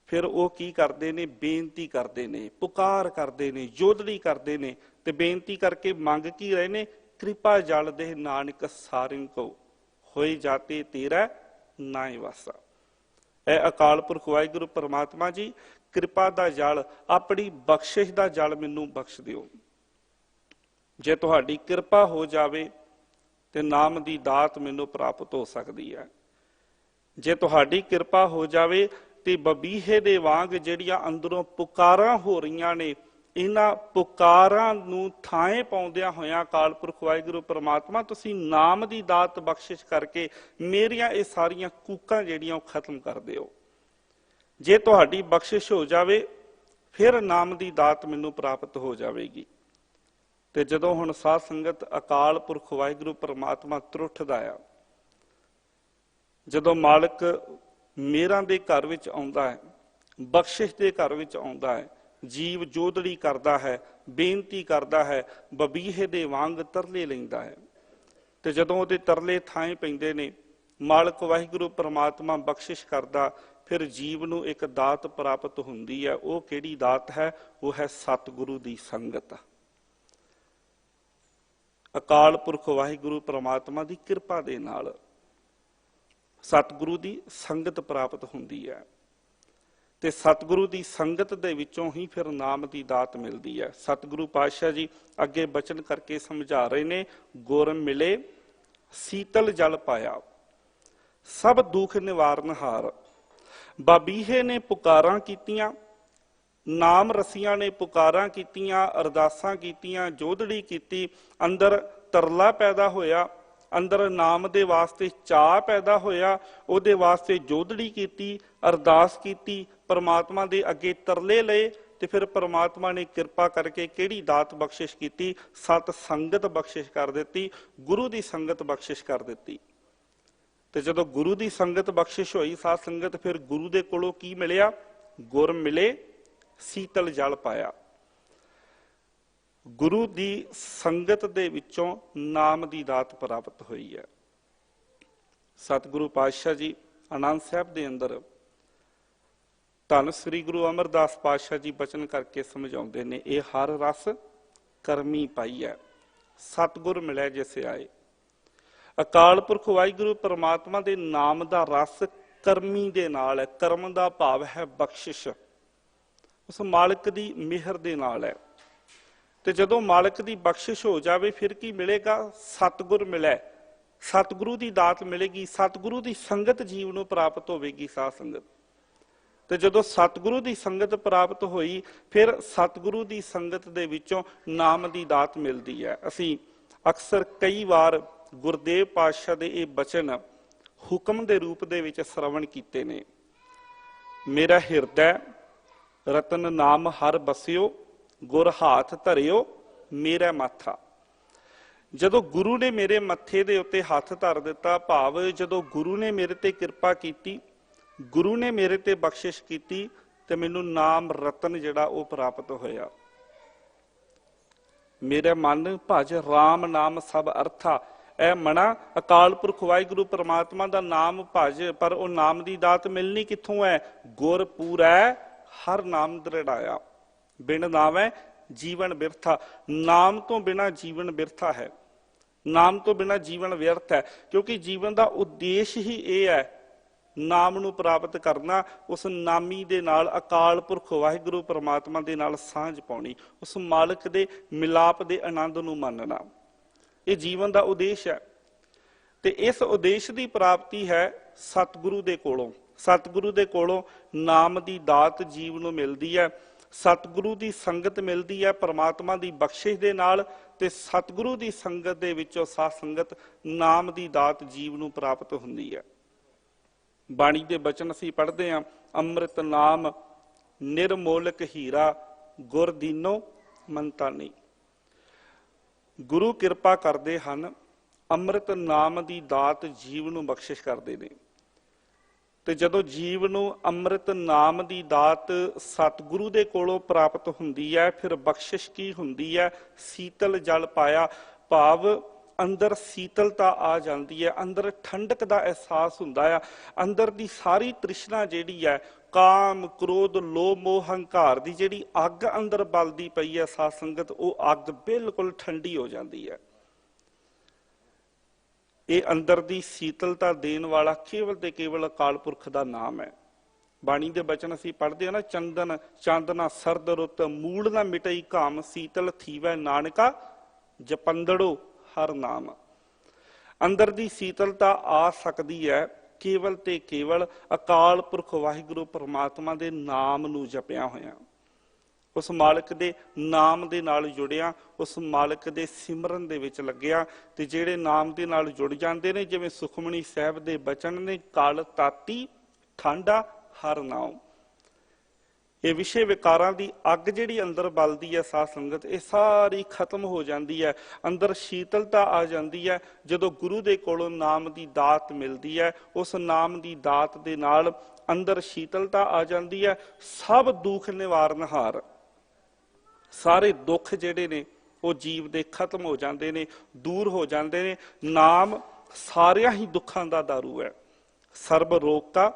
ਫਿਰ ਉਹ ਕੀ ਕਰਦੇ ਨੇ? ਬੇਨਤੀ ਕਰਦੇ ਨੇ, ਪੁਕਾਰ ਕਰਦੇ ਨੇ, ਜੋਦੜੀ ਕਰਦੇ ਨੇ। ਤੇ ਬੇਨਤੀ ਕਰਕੇ ਮੰਗ ਕੀ ਰਹੇ ਨੇ? ਕਿਰਪਾ ਜਲ ਦੇ ਨਾਨਕ ਸਾਰਿੰ ਕੋ ਹੋਏ ਜਾਤੇ ਤੇਰਾ ਨਾਇ ਵਾਸਾ। ਇਹ ਅਕਾਲ ਪੁਰਖ ਵਾਹਿਗੁਰੂ ਪਰਮਾਤਮਾ ਜੀ, ਕਿਰਪਾ ਦਾ ਜਲ, ਆਪਣੀ ਬਖਸ਼ਿਸ਼ ਦਾ ਜਲ ਮੈਨੂੰ ਬਖਸ਼ ਦਿਓ। ਜੇ ਤੁਹਾਡੀ ਕਿਰਪਾ ਹੋ ਜਾਵੇ ਤੇ ਨਾਮ ਦੀ ਦਾਤ ਮੈਨੂੰ ਪ੍ਰਾਪਤ ਹੋ ਸਕਦੀ ਹੈ। ਜੇ ਤੁਹਾਡੀ ਕਿਰਪਾ ਹੋ ਜਾਵੇ ਤੇ ਬਬੀਹੇ ਦੇ ਵਾਂਗ ਜਿਹੜੀਆਂ ਅੰਦਰੋਂ ਪੁਕਾਰਾਂ ਹੋ ਰਹੀਆਂ ਨੇ, ਇਹਨਾਂ ਪੁਕਾਰਾਂ ਨੂੰ ਥਾਂ ਪਾਉਂਦਿਆਂ ਹੋਇਆਂ ਅਕਾਲ ਪੁਰਖ ਵਾਹਿਗੁਰੂ ਪਰਮਾਤਮਾ ਤੁਸੀਂ ਨਾਮ ਦੀ ਦਾਤ ਬਖਸ਼ਿਸ਼ ਕਰਕੇ ਮੇਰੀਆਂ ਇਹ ਸਾਰੀਆਂ ਕੂਕਾਂ ਜਿਹੜੀਆਂ ਉਹ ਖਤਮ ਕਰ ਦਿਓ। ਜੇ ਤੁਹਾਡੀ ਬਖਸ਼ਿਸ਼ ਹੋ ਜਾਵੇ ਫਿਰ ਨਾਮ ਦੀ ਦਾਤ ਮੈਨੂੰ ਪ੍ਰਾਪਤ ਹੋ ਜਾਵੇਗੀ। ਤੇ ਜਦੋਂ ਹੁਣ ਸਾਧ ਸੰਗਤ ਅਕਾਲ ਪੁਰਖ ਵਾਹਿਗੁਰੂ ਪਰਮਾਤਮਾ ਤਰੁੱਠਦਾ ਆ, ਜਦੋਂ ਮਾਲਕ ਮੇਰਾਂ ਦੇ ਘਰ ਵਿੱਚ ਆਉਂਦਾ ਹੈ, ਬਖਸ਼ਿਸ਼ ਦੇ ਘਰ ਵਿੱਚ ਆਉਂਦਾ ਹੈ, ਜੀਵ ਜੋਦੜੀ ਕਰਦਾ ਹੈ, ਬੇਨਤੀ ਕਰਦਾ ਹੈ, ਬਬੀਹੇ ਦੇ ਵਾਂਗ ਤਰਲੇ ਲੈਂਦਾ ਹੈ, ਤੇ ਜਦੋਂ ਉਹਦੇ ਤਰਲੇ ਥਾਂ ਪੈਂਦੇ ਨੇ, ਮਾਲਕ ਵਾਹਿਗੁਰੂ ਪਰਮਾਤਮਾ ਬਖਸ਼ਿਸ਼ ਕਰਦਾ, ਫਿਰ ਜੀਵ ਨੂੰ ਇੱਕ ਦਾਤ ਪ੍ਰਾਪਤ ਹੁੰਦੀ ਹੈ। ਉਹ ਕਿਹੜੀ ਦਾਤ ਹੈ? ਉਹ ਹੈ ਸਤਿਗੁਰੂ ਦੀ ਸੰਗਤ। ਅਕਾਲ ਪੁਰਖ ਵਾਹਿਗੁਰੂ ਪਰਮਾਤਮਾ ਦੀ ਕਿਰਪਾ ਦੇ ਨਾਲ ਸਤਿਗੁਰੂ ਦੀ ਸੰਗਤ ਪ੍ਰਾਪਤ ਹੁੰਦੀ ਹੈ, ਤੇ ਸਤਿਗੁਰੂ ਦੀ ਸੰਗਤ ਦੇ ਵਿੱਚੋਂ ਹੀ ਫਿਰ ਨਾਮ ਦੀ ਦਾਤ ਮਿਲਦੀ ਹੈ। ਸਤਿਗੁਰੂ ਪਾਤਸ਼ਾਹ ਜੀ ਅੱਗੇ ਬਚਨ ਕਰਕੇ ਸਮਝਾ ਰਹੇ ਨੇ, ਗੁਰ ਮਿਲੇ ਸੀਤਲ ਜਲ ਪਾਇਆ, ਸਭ ਦੁੱਖ ਨਿਵਾਰਨਹਾਰ। ਬਾਬੀਹੇ ਨੇ ਪੁਕਾਰਾਂ ਕੀਤੀਆਂ, ਨਾਮ ਰਸੀਆਂ ਨੇ ਪੁਕਾਰਾਂ ਕੀਤੀਆਂ, ਅਰਦਾਸਾਂ ਕੀਤੀਆਂ, ਜੋਦੜੀ ਕੀਤੀ। ਅੰਦਰ ਤਰਲਾ ਪੈਦਾ ਹੋਇਆ, ਅੰਦਰ ਨਾਮ ਦੇ ਵਾਸਤੇ ਚਾਅ ਪੈਦਾ ਹੋਇਆ, ਉਹਦੇ ਵਾਸਤੇ ਜੋਦੜੀ ਕੀਤੀ, ਅਰਦਾਸ ਕੀਤੀ, ਪਰਮਾਤਮਾ ਦੇ ਅੱਗੇ ਤਰਲੇ ਲਏ, ਤੇ ਫਿਰ ਪਰਮਾਤਮਾ ਨੇ ਕਿਰਪਾ ਕਰਕੇ ਕਿਹੜੀ ਦਾਤ ਬਖਸ਼ਿਸ਼ ਕੀਤੀ? ਸਤ ਸੰਗਤ ਬਖਸ਼ਿਸ਼ ਕਰ ਦਿੱਤੀ, ਗੁਰੂ ਦੀ ਸੰਗਤ ਬਖਸ਼ਿਸ਼ ਕਰ ਦਿੱਤੀ। ਤੇ ਜਦੋਂ ਗੁਰੂ ਦੀ ਸੰਗਤ ਬਖਸ਼ਿਸ਼ ਹੋਈ, ਸਾਧ ਸੰਗਤ, ਫਿਰ ਗੁਰੂ ਦੇ ਕੋਲੋਂ ਕੀ ਮਿਲਿਆ? ਗੁਰ ਮਿਲੇ, ਸੀਤਲ ਜਲ ਪਾਇਆ। ਗੁਰੂ ਦੀ ਸੰਗਤ ਦੇ ਵਿੱਚੋਂ ਨਾਮ ਦੀ ਦਾਤ ਪ੍ਰਾਪਤ ਹੋਈ ਹੈ। ਸਤਿਗੁਰੂ ਪਾਤਸ਼ਾਹ ਜੀ ਆਨੰਦ ਸਾਹਿਬ ਦੇ ਅੰਦਰ ਧੰਨ ਸ੍ਰੀ ਗੁਰੂ ਅਮਰਦਾਸ ਪਾਤਸ਼ਾਹ ਜੀ ਬਚਨ ਕਰਕੇ ਸਮਝਾਉਂਦੇ ਨੇ, ਇਹ ਹਰ ਰਸ ਕਰਮੀ ਪਾਈ ਹੈ, ਸਤਿਗੁਰ ਮਿਲੇ ਜਿਸ ਆਏ। ਅਕਾਲ ਪੁਰਖ ਵਾਹਿਗੁਰੂ ਪਰਮਾਤਮਾ ਦੇ ਨਾਮ ਦਾ ਰਸ ਕਰਮੀ ਦੇ ਨਾਲ ਹੈ। ਕਰਮ ਦਾ ਭਾਵ ਹੈ ਬਖਸ਼ਿਸ਼, ਉਸ ਮਾਲਕ ਦੀ ਮਿਹਰ ਦੇ ਨਾਲ ਹੈ। ਤੇ ਜਦੋਂ ਮਾਲਕ ਦੀ ਬਖਸ਼ਿਸ਼ ਹੋ ਜਾਵੇ, ਫਿਰ ਕੀ ਮਿਲੇਗਾ? ਸਤਿਗੁਰ ਮਿਲੇ, ਸਤਿਗੁਰੂ ਦੀ ਦਾਤ ਮਿਲੇਗੀ, ਸਤਿਗੁਰੂ ਦੀ ਸੰਗਤ ਜੀਵ ਨੂੰ ਪ੍ਰਾਪਤ ਹੋਵੇਗੀ। ਸਾਧ ਸੰਗਤ, ਤੇ ਜਦੋਂ ਸਤਿਗੁਰੂ ਦੀ ਸੰਗਤ ਪ੍ਰਾਪਤ ਹੋਈ, ਫਿਰ ਸਤਿਗੁਰੂ ਦੀ ਸੰਗਤ ਦੇ ਵਿੱਚੋਂ ਨਾਮ ਦੀ ਦਾਤ ਮਿਲਦੀ ਹੈ। ਅਸੀਂ ਅਕਸਰ ਕਈ ਵਾਰ ਗੁਰਦੇਵ ਪਾਤਸ਼ਾਹ ਦੇ ਇਹ ਬਚਨ ਹੁਕਮ ਦੇ ਰੂਪ ਦੇ ਵਿੱਚ ਸ਼ਰਵਣ ਕੀਤੇ ਨੇ। ਮੇਰਾ ਹਿਰਦੈ ਰਤਨ ਨਾਮ ਹਰ ਬਸਿਓ, ਗੁਰ ਹਾਥ ਧਰਿਓ ਮੇਰਾ ਮਾਥਾ। ਜਦੋਂ ਗੁਰੂ ਨੇ ਮੇਰੇ ਮੱਥੇ ਦੇ ਉੱਤੇ ਹੱਥ ਧਰ ਦਿੱਤਾ, ਭਾਵ ਜਦੋਂ ਗੁਰੂ ਨੇ ਮੇਰੇ ਤੇ ਕਿਰਪਾ ਕੀਤੀ, ਗੁਰੂ ਨੇ ਮੇਰੇ ਤੇ ਬਖਸ਼ਿਸ਼ ਕੀਤੀ, ਤੇ ਮੈਨੂੰ ਨਾਮ ਰਤਨ ਜਿਹੜਾ ਉਹ ਪ੍ਰਾਪਤ ਹੋਇਆ। ਮੇਰਾ ਮਨ ਭਜ ਰਾਮ ਨਾਮ ਸਭ ਅਰਥਾ। ਇਹ ਮਨਾ ਅਕਾਲ ਪੁਰਖ ਵਾਹਿਗੁਰੂ ਪਰਮਾਤਮਾ ਦਾ ਨਾਮ ਭਜ, ਪਰ ਉਹ ਨਾਮ ਦੀ ਦਾਤ ਮਿਲਣੀ ਕਿੱਥੋਂ ਹੈ? ਗੁਰ ਪੂਰੈ ਹਰ ਨਾਮ ਦ੍ਰਿੜਾਇਆ। ਬਿਨ ਨਾਮੈ ਜੀਵਨ ਬਿਰਥਾ। ਨਾਮ ਤੋਂ ਬਿਨਾ ਜੀਵਨ ਬਿਰਥਾ ਹੈ, ਨਾਮ ਤੋਂ ਬਿਨਾ ਜੀਵਨ ਵਿਅਰਥ ਹੈ। ਕਿਉਂਕਿ ਜੀਵਨ ਦਾ ਉਦੇਸ਼ ਹੀ ਇਹ ਹੈ, ਨਾਮ ਨੂੰ ਪ੍ਰਾਪਤ ਕਰਨਾ, ਉਸ ਨਾਮੀ ਦੇ ਨਾਲ ਅਕਾਲ ਪੁਰਖ ਵਾਹਿਗੁਰੂ ਪਰਮਾਤਮਾ ਦੇ ਨਾਲ ਸਾਂਝ ਪਾਉਣੀ, ਉਸ ਮਾਲਕ ਦੇ ਮਿਲਾਪ ਦੇ ਆਨੰਦ ਨੂੰ ਮੰਨਣਾ। ਇਹ ਜੀਵਨ ਦਾ ਉਦੇਸ਼ ਹੈ। ਤੇ ਇਸ ਉਦੇਸ਼ ਦੀ ਪ੍ਰਾਪਤੀ ਹੈ ਸਤਿਗੁਰੂ ਦੇ ਕੋਲੋਂ। ਸਤਿਗੁਰੂ ਦੇ ਕੋਲੋਂ ਨਾਮ ਦੀ ਦਾਤ ਜੀਵ ਨੂੰ ਮਿਲਦੀ ਹੈ, ਸਤਿਗੁਰੂ ਦੀ ਸੰਗਤ ਮਿਲਦੀ ਹੈ ਪਰਮਾਤਮਾ ਦੀ ਬਖਸ਼ਿਸ਼ ਦੇ ਨਾਲ, ਤੇ ਸਤਿਗੁਰੂ ਦੀ ਸੰਗਤ ਦੇ ਵਿੱਚੋਂ ਸਾਧ ਸੰਗਤ ਨਾਮ ਦੀ ਦਾਤ ਜੀਵ ਨੂੰ ਪ੍ਰਾਪਤ ਹੁੰਦੀ ਹੈ। ਬਾਣੀ ਦੇ ਬਚਨ ਅਸੀਂ ਪੜ੍ਹਦੇ ਹਾਂ, ਅੰਮ੍ਰਿਤ ਨਾਮ ਨਿਰਮੋਲਕ ਹੀਰਾ, ਗੁਰ ਦੀਨੋ ਮੰਤਾਨੀ। ਗੁਰੂ ਕਿਰਪਾ ਕਰਦੇ ਹਨ, ਅੰਮ੍ਰਿਤ ਨਾਮ ਦੀ ਦਾਤ ਜੀਵ ਨੂੰ ਬਖਸ਼ਿਸ਼ ਕਰਦੇ ਨੇ। ਤੇ ਜਦੋਂ ਜੀਵ ਨੂੰ ਅੰਮ੍ਰਿਤ ਨਾਮ ਦੀ ਦਾਤ ਸਤਿਗੁਰੂ ਦੇ ਕੋਲੋਂ ਪ੍ਰਾਪਤ ਹੁੰਦੀ ਹੈ, ਫਿਰ ਬਖਸ਼ਿਸ਼ ਕੀ ਹੁੰਦੀ ਹੈ? ਸੀਤਲ ਜਲ ਪਾਇਆ, ਭਾਵ ਅੰਦਰ ਸੀਤਲਤਾ ਆ ਜਾਂਦੀ ਹੈ, ਅੰਦਰ ਠੰਡਕ ਦਾ ਅਹਿਸਾਸ ਹੁੰਦਾ ਆ। ਅੰਦਰ ਦੀ ਸਾਰੀ ਤ੍ਰਿਸ਼ਨਾ ਜਿਹੜੀ ਹੈ, ਕਾਮ ਕ੍ਰੋਧ ਲੋਭ ਮੋਹ ਹੰਕਾਰ ਦੀ ਜਿਹੜੀ ਅੱਗ ਅੰਦਰ ਬਲਦੀ ਪਈ ਹੈ ਸਾਧ ਸੰਗਤ, ਉਹ ਅੱਗ ਬਿਲਕੁਲ ਠੰਡੀ ਹੋ ਜਾਂਦੀ ਹੈ। ਇਹ ਅੰਦਰ ਦੀ ਸੀਤਲਤਾ ਦੇਣ ਵਾਲਾ ਕੇਵਲ ਤੇ ਕੇਵਲ ਅਕਾਲ ਪੁਰਖ ਦਾ ਨਾਮ ਹੈ। ਬਾਣੀ ਦੇ ਬਚਨ ਅਸੀਂ ਪੜ੍ਹਦੇ ਹਾਂ ਨਾ, ਚੰਦਨ ਚਾਂਦਨਾ ਸਰਦ ਰੁੱਤ, ਮੂਲ ਨਾ ਮਿਟਈ ਘਾਮ, ਸੀਤਲ ਥੀਵੈ ਨਾਨਕਾ ਜਪੰਦੜੋ ਹਰ ਨਾਮ। ਅੰਦਰ ਦੀ ਸੀਤਲਤਾ ਆ ਸਕਦੀ ਹੈ ਕੇਵਲ ਤੇ ਕੇਵਲ ਅਕਾਲ ਪੁਰਖ ਵਾਹਿਗੁਰੂ ਪਰਮਾਤਮਾ ਦੇ ਨਾਮ ਨੂੰ ਜਪਿਆ ਹੋਇਆ, ਉਸ ਮਾਲਕ ਦੇ ਨਾਮ ਦੇ ਨਾਲ ਜੁੜਿਆ, ਉਸ ਮਾਲਕ ਦੇ ਸਿਮਰਨ ਦੇ ਵਿੱਚ ਲੱਗਿਆ। ਤੇ ਜਿਹੜੇ ਨਾਮ ਦੇ ਨਾਲ ਜੁੜ ਜਾਂਦੇ ਨੇ, ਜਿਵੇਂ ਸੁਖਮਣੀ ਸਾਹਿਬ ਦੇ ਬਚਨ ਨੇ, ਕਲ ਤਾਤੀ ਠਾਂਡਾ ਹਰ ਨਾਮ। ਇਹ ਵਿਸ਼ੇ ਵਿਕਾਰਾਂ ਦੀ ਅੱਗ ਜਿਹੜੀ ਅੰਦਰ ਬਲਦੀ ਹੈ ਸਾਧ ਸੰਗਤ, ਇਹ ਸਾਰੀ ਖਤਮ ਹੋ ਜਾਂਦੀ ਹੈ, ਅੰਦਰ ਸ਼ੀਤਲਤਾ ਆ ਜਾਂਦੀ ਹੈ ਜਦੋਂ ਗੁਰੂ ਦੇ ਕੋਲੋਂ ਨਾਮ ਦੀ ਦਾਤ ਮਿਲਦੀ ਹੈ। ਉਸ ਨਾਮ ਦੀ ਦਾਤ ਦੇ ਨਾਲ ਅੰਦਰ ਸ਼ੀਤਲਤਾ ਆ ਜਾਂਦੀ ਹੈ। ਸਭ ਦੁੱਖ ਨਿਵਾਰਨਹਾਰ, ਸਾਰੇ ਦੁੱਖ ਜਿਹੜੇ ਨੇ ਉਹ ਜੀਵ ਦੇ ਖਤਮ ਹੋ ਜਾਂਦੇ ਨੇ, ਦੂਰ ਹੋ ਜਾਂਦੇ ਨੇ। ਨਾਮ ਸਾਰਿਆਂ ਹੀ ਦੁੱਖਾਂ ਦਾ ਦਾਰੂ ਹੈ। ਸਰਬ ਰੋਗ ਕਾ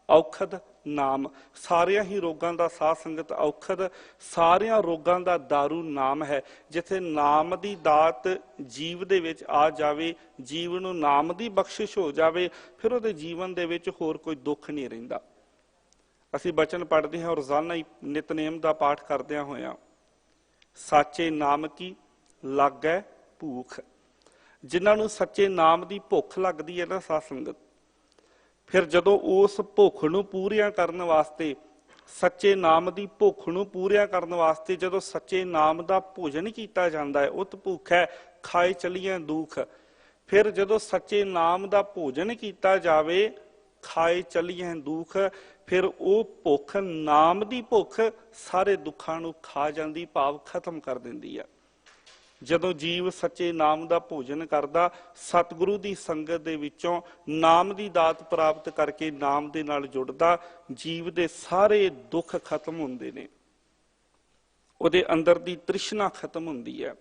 ਔਖਦ ਨਾਮ, ਸਾਰਿਆਂ ਹੀ ਰੋਗਾਂ ਦਾ ਸਾਧ ਸੰਗਤ ਔਖਦ, ਸਾਰਿਆਂ ਰੋਗਾਂ ਦਾ ਦਾਰੂ ਨਾਮ ਹੈ। ਜਿੱਥੇ ਨਾਮ ਦੀ ਦਾਤ ਜੀਵ ਦੇ ਵਿੱਚ ਆ ਜਾਵੇ, ਜੀਵ ਨੂੰ ਨਾਮ ਦੀ ਬਖਸ਼ਿਸ਼ ਹੋ ਜਾਵੇ, ਫਿਰ ਉਹਦੇ ਜੀਵਨ ਦੇ ਵਿੱਚ ਹੋਰ ਕੋਈ ਦੁੱਖ ਨਹੀਂ ਰਹਿੰਦਾ। ਅਸੀਂ ਬਚਨ ਪੜ੍ਹਦੇ ਹਾਂ, ਰੋਜ਼ਾਨਾ ਹੀ ਨਿਤਨੇਮ ਦਾ ਪਾਠ ਕਰਦਿਆਂ ਹੋਇਆਂ, ਸਾਚੇ ਨਾਮ ਕੀ ਲਾਗੈ ਭੂਖ। ਜਿਨ੍ਹਾਂ ਨੂੰ ਸੱਚੇ ਨਾਮ ਦੀ ਭੁੱਖ ਲੱਗਦੀ ਹੈ ਨਾ ਸਾਧ ਸੰਗਤ, ਫਿਰ ਜਦੋਂ ਉਸ ਭੁੱਖ ਨੂੰ ਪੂਰੀਆਂ ਕਰਨ ਵਾਸਤੇ, ਸੱਚੇ ਨਾਮ ਦੀ ਭੁੱਖ ਨੂੰ ਪੂਰੀਆਂ ਕਰਨ ਵਾਸਤੇ ਜਦੋਂ ਸੱਚੇ ਨਾਮ ਦਾ ਭੋਜਨ ਕੀਤਾ ਜਾਂਦਾ ਹੈ, ਉਤ ਭੁੱਖ ਹੈ ਖਾਏ ਚਲੀਆਂ ਦੁੱਖ। ਫਿਰ ਜਦੋਂ ਸੱਚੇ ਨਾਮ ਦਾ ਭੋਜਨ ਕੀਤਾ ਜਾਵੇ, ਖਾਏ ਚਲੀਆਂ ਦੁੱਖ, ਫਿਰ ਉਹ ਭੁੱਖ, ਨਾਮ ਦੀ ਭੁੱਖ ਸਾਰੇ ਦੁੱਖਾਂ ਨੂੰ ਖਾ ਜਾਂਦੀ, ਭਾਵ ਖਤਮ ਕਰ ਦਿੰਦੀ ਹੈ। ਜਦੋਂ ਜੀਵ ਸੱਚੇ ਨਾਮ ਦਾ ਭੋਜਨ ਕਰਦਾ, ਸਤਿਗੁਰੂ ਦੀ ਸੰਗਤ ਦੇ ਵਿੱਚੋਂ ਨਾਮ ਦੀ ਦਾਤ ਪ੍ਰਾਪਤ ਕਰਕੇ ਨਾਮ ਦੇ ਨਾਲ ਜੁੜਦਾ, ਜੀਵ ਦੇ ਸਾਰੇ ਦੁੱਖ ਖਤਮ ਹੁੰਦੇ ਨੇ, ਉਹਦੇ ਅੰਦਰ ਦੀ ਤ੍ਰਿਸ਼ਨਾ ਖਤਮ ਹੁੰਦੀ ਹੈ,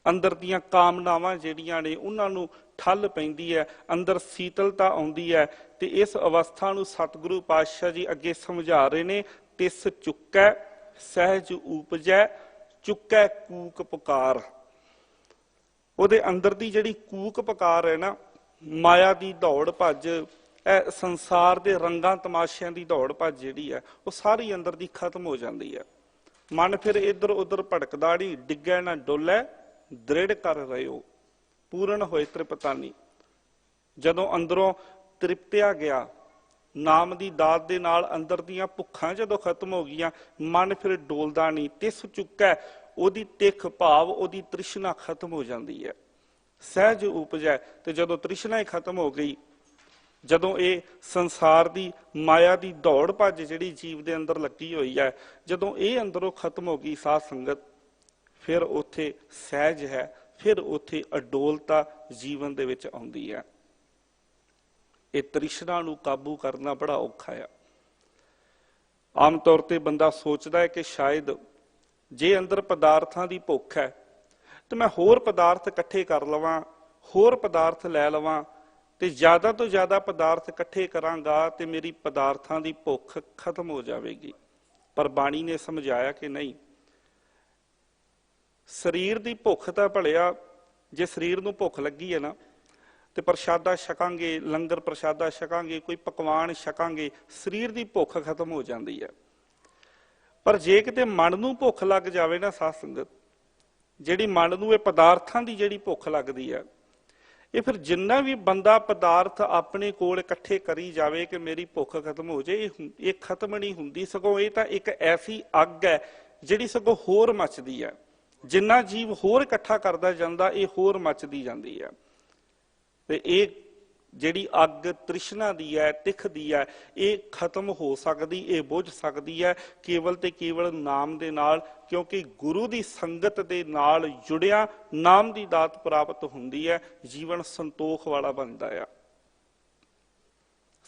ਅੰਦਰ ਦੀਆਂ ਕਾਮਨਾਵਾਂ ਜਿਹੜੀਆਂ ਨੇ ਉਹਨਾਂ ਨੂੰ ਠੱਲ ਪੈਂਦੀ ਹੈ, ਅੰਦਰ ਸੀਤਲਤਾ ਆਉਂਦੀ ਹੈ। ਤੇ ਇਸ ਅਵਸਥਾ ਨੂੰ ਸਤਿਗੁਰੂ ਪਾਤਸ਼ਾਹ ਜੀ ਅੱਗੇ ਸਮਝਾ ਰਹੇ ਨੇ, ਤਿਸ ਚੁੱਕੈ ਸਹਿਜ ਊਪਜੈ ਚੁੱਕੈ ਕੂਕ ਪੁਕਾਰ। ਉਹਦੇ ਅੰਦਰ ਦੀ ਜਿਹੜੀ ਕੂਕ ਪੁਕਾਰ ਹੈ ਨਾ, ਮਾਇਆ ਦੀ ਦੌੜ ਭੱਜ, ਇਹ ਸੰਸਾਰ ਦੇ ਰੰਗਾਂ ਤਮਾਸ਼ਿਆਂ ਦੀ ਦੌੜ ਭੱਜ ਜਿਹੜੀ ਹੈ, ਉਹ ਸਾਰੀ ਅੰਦਰ ਦੀ ਖਤਮ ਹੋ ਜਾਂਦੀ ਹੈ। ਮਨ ਫਿਰ ਇੱਧਰ ਉੱਧਰ ਭਟਕਦਾ ਨਹੀਂ, ਡਿੱਗੈ ਨਾ ਡੋਲੇ ਦ੍ਰਿੜ ਕਰ ਰਹੇ ਹੋ, ਪੂਰਨ ਹੋਏ ਤ੍ਰਿਪਤਾਨੀ। ਜਦੋਂ ਅੰਦਰੋਂ ਤ੍ਰਿਪਤਿਆ ਗਿਆ ਨਾਮ ਦੀ ਦਾਤ ਦੇ ਨਾਲ, ਅੰਦਰ ਦੀਆਂ ਭੁੱਖਾਂ ਜਦੋਂ ਖਤਮ ਹੋ ਗਈਆਂ, ਮਨ ਫਿਰ ਡੋਲਦਾ ਨਹੀਂ। ਤਿਸ ਚੁੱਕੈ, ਉਹਦੀ ਤਿੱਖ ਭਾਵ ਉਹਦੀ ਤ੍ਰਿਸ਼ਨਾ ਖਤਮ ਹੋ ਜਾਂਦੀ ਹੈ। ਸਹਿਜ ਉਪਜੈ, ਤੇ ਜਦੋਂ ਤ੍ਰਿਸ਼ਨਾ ਹੀ ਖਤਮ ਹੋ ਗਈ, ਜਦੋਂ ਇਹ ਸੰਸਾਰ ਦੀ ਮਾਇਆ ਦੀ ਦੌੜ ਭੱਜ ਜਿਹੜੀ ਜੀਵ ਦੇ ਅੰਦਰ ਲੱਗੀ ਹੋਈ ਹੈ, ਜਦੋਂ ਇਹ ਅੰਦਰੋਂ ਖਤਮ ਹੋ ਗਈ ਸਾਧ ਸੰਗਤ, ਫਿਰ ਉੱਥੇ ਸਹਿਜ ਹੈ, ਫਿਰ ਉੱਥੇ ਅਡੋਲਤਾ ਜੀਵਨ ਦੇ ਵਿੱਚ ਆਉਂਦੀ ਹੈ। ਇਹ ਤ੍ਰਿਸ਼ਨਾ ਨੂੰ ਕਾਬੂ ਕਰਨਾ ਬੜਾ ਔਖਾ ਆ। ਆਮ ਤੌਰ ਤੇ ਬੰਦਾ ਸੋਚਦਾ ਹੈ ਕਿ ਸ਼ਾਇਦ ਜੇ ਅੰਦਰ ਪਦਾਰਥਾਂ ਦੀ ਭੁੱਖ ਹੈ ਤੇ ਮੈਂ ਹੋਰ ਪਦਾਰਥ ਇਕੱਠੇ ਕਰ ਲਵਾਂ, ਹੋਰ ਪਦਾਰਥ ਲੈ ਲਵਾਂ, ਤੇ ਜ਼ਿਆਦਾ ਤੋਂ ਜ਼ਿਆਦਾ ਪਦਾਰਥ ਇਕੱਠੇ ਕਰਾਂਗਾ ਤੇ ਮੇਰੀ ਪਦਾਰਥਾਂ ਦੀ ਭੁੱਖ ਖਤਮ ਹੋ ਜਾਵੇਗੀ। ਪਰ ਬਾਣੀ ਨੇ ਸਮਝਾਇਆ ਕਿ ਨਹੀਂ, ਸਰੀਰ ਦੀ ਭੁੱਖ ਤਾਂ ਭਲਿਆ, ਜੇ ਸਰੀਰ ਨੂੰ ਭੁੱਖ ਲੱਗੀ ਹੈ ਨਾ ਤੇ ਪ੍ਰਸ਼ਾਦਾ ਛਕਾਂਗੇ, ਲੰਗਰ ਪ੍ਰਸ਼ਾਦਾ ਛਕਾਂਗੇ, ਕੋਈ ਪਕਵਾਨ ਛਕਾਂਗੇ, ਸਰੀਰ ਦੀ ਭੁੱਖ ਖਤਮ ਹੋ ਜਾਂਦੀ ਹੈ। ਪਰ ਜੇ ਕਿਤੇ ਮਨ ਨੂੰ ਭੁੱਖ ਲੱਗ ਜਾਵੇ ਨਾ ਸਾਧ ਸੰਗਤ, ਜਿਹੜੀ ਮਨ ਨੂੰ ਇਹ ਪਦਾਰਥਾਂ ਦੀ ਜਿਹੜੀ ਭੁੱਖ ਲੱਗਦੀ ਹੈ, ਇਹ ਫਿਰ ਜਿੰਨਾ ਵੀ ਬੰਦਾ ਪਦਾਰਥ ਆਪਣੇ ਕੋਲ ਇਕੱਠੇ ਕਰੀ ਜਾਵੇ ਕਿ ਮੇਰੀ ਭੁੱਖ ਖਤਮ ਹੋ ਜਾਏ, ਇਹ ਖਤਮ ਨਹੀਂ ਹੁੰਦੀ, ਸਗੋਂ ਇਹ ਤਾਂ ਇੱਕ ਐਸੀ ਅੱਗ ਹੈ ਜਿਹੜੀ ਸਗੋਂ ਹੋਰ ਮੱਚਦੀ ਹੈ। ਜਿੰਨਾ ਜੀਵ ਹੋਰ ਇਕੱਠਾ ਕਰਦਾ ਜਾਂਦਾ, ਇਹ ਹੋਰ ਮੱਚਦੀ ਜਾਂਦੀ ਹੈ। ਤੇ ਇਹ ਜਿਹੜੀ ਅੱਗ ਤ੍ਰਿਸ਼ਨਾ ਦੀ ਹੈ, ਤਿੱਖ ਦੀ ਹੈ, ਇਹ ਖਤਮ ਹੋ ਸਕਦੀ, ਇਹ ਬੁਝ ਸਕਦੀ ਹੈ ਕੇਵਲ ਤੇ ਕੇਵਲ ਨਾਮ ਦੇ ਨਾਲ, ਕਿਉਂਕਿ ਗੁਰੂ ਦੀ ਸੰਗਤ ਦੇ ਨਾਲ ਜੁੜਿਆ ਨਾਮ ਦੀ ਦਾਤ ਪ੍ਰਾਪਤ ਹੁੰਦੀ ਹੈ, ਜੀਵਨ ਸੰਤੋਖ ਵਾਲਾ ਬਣਦਾ ਆ।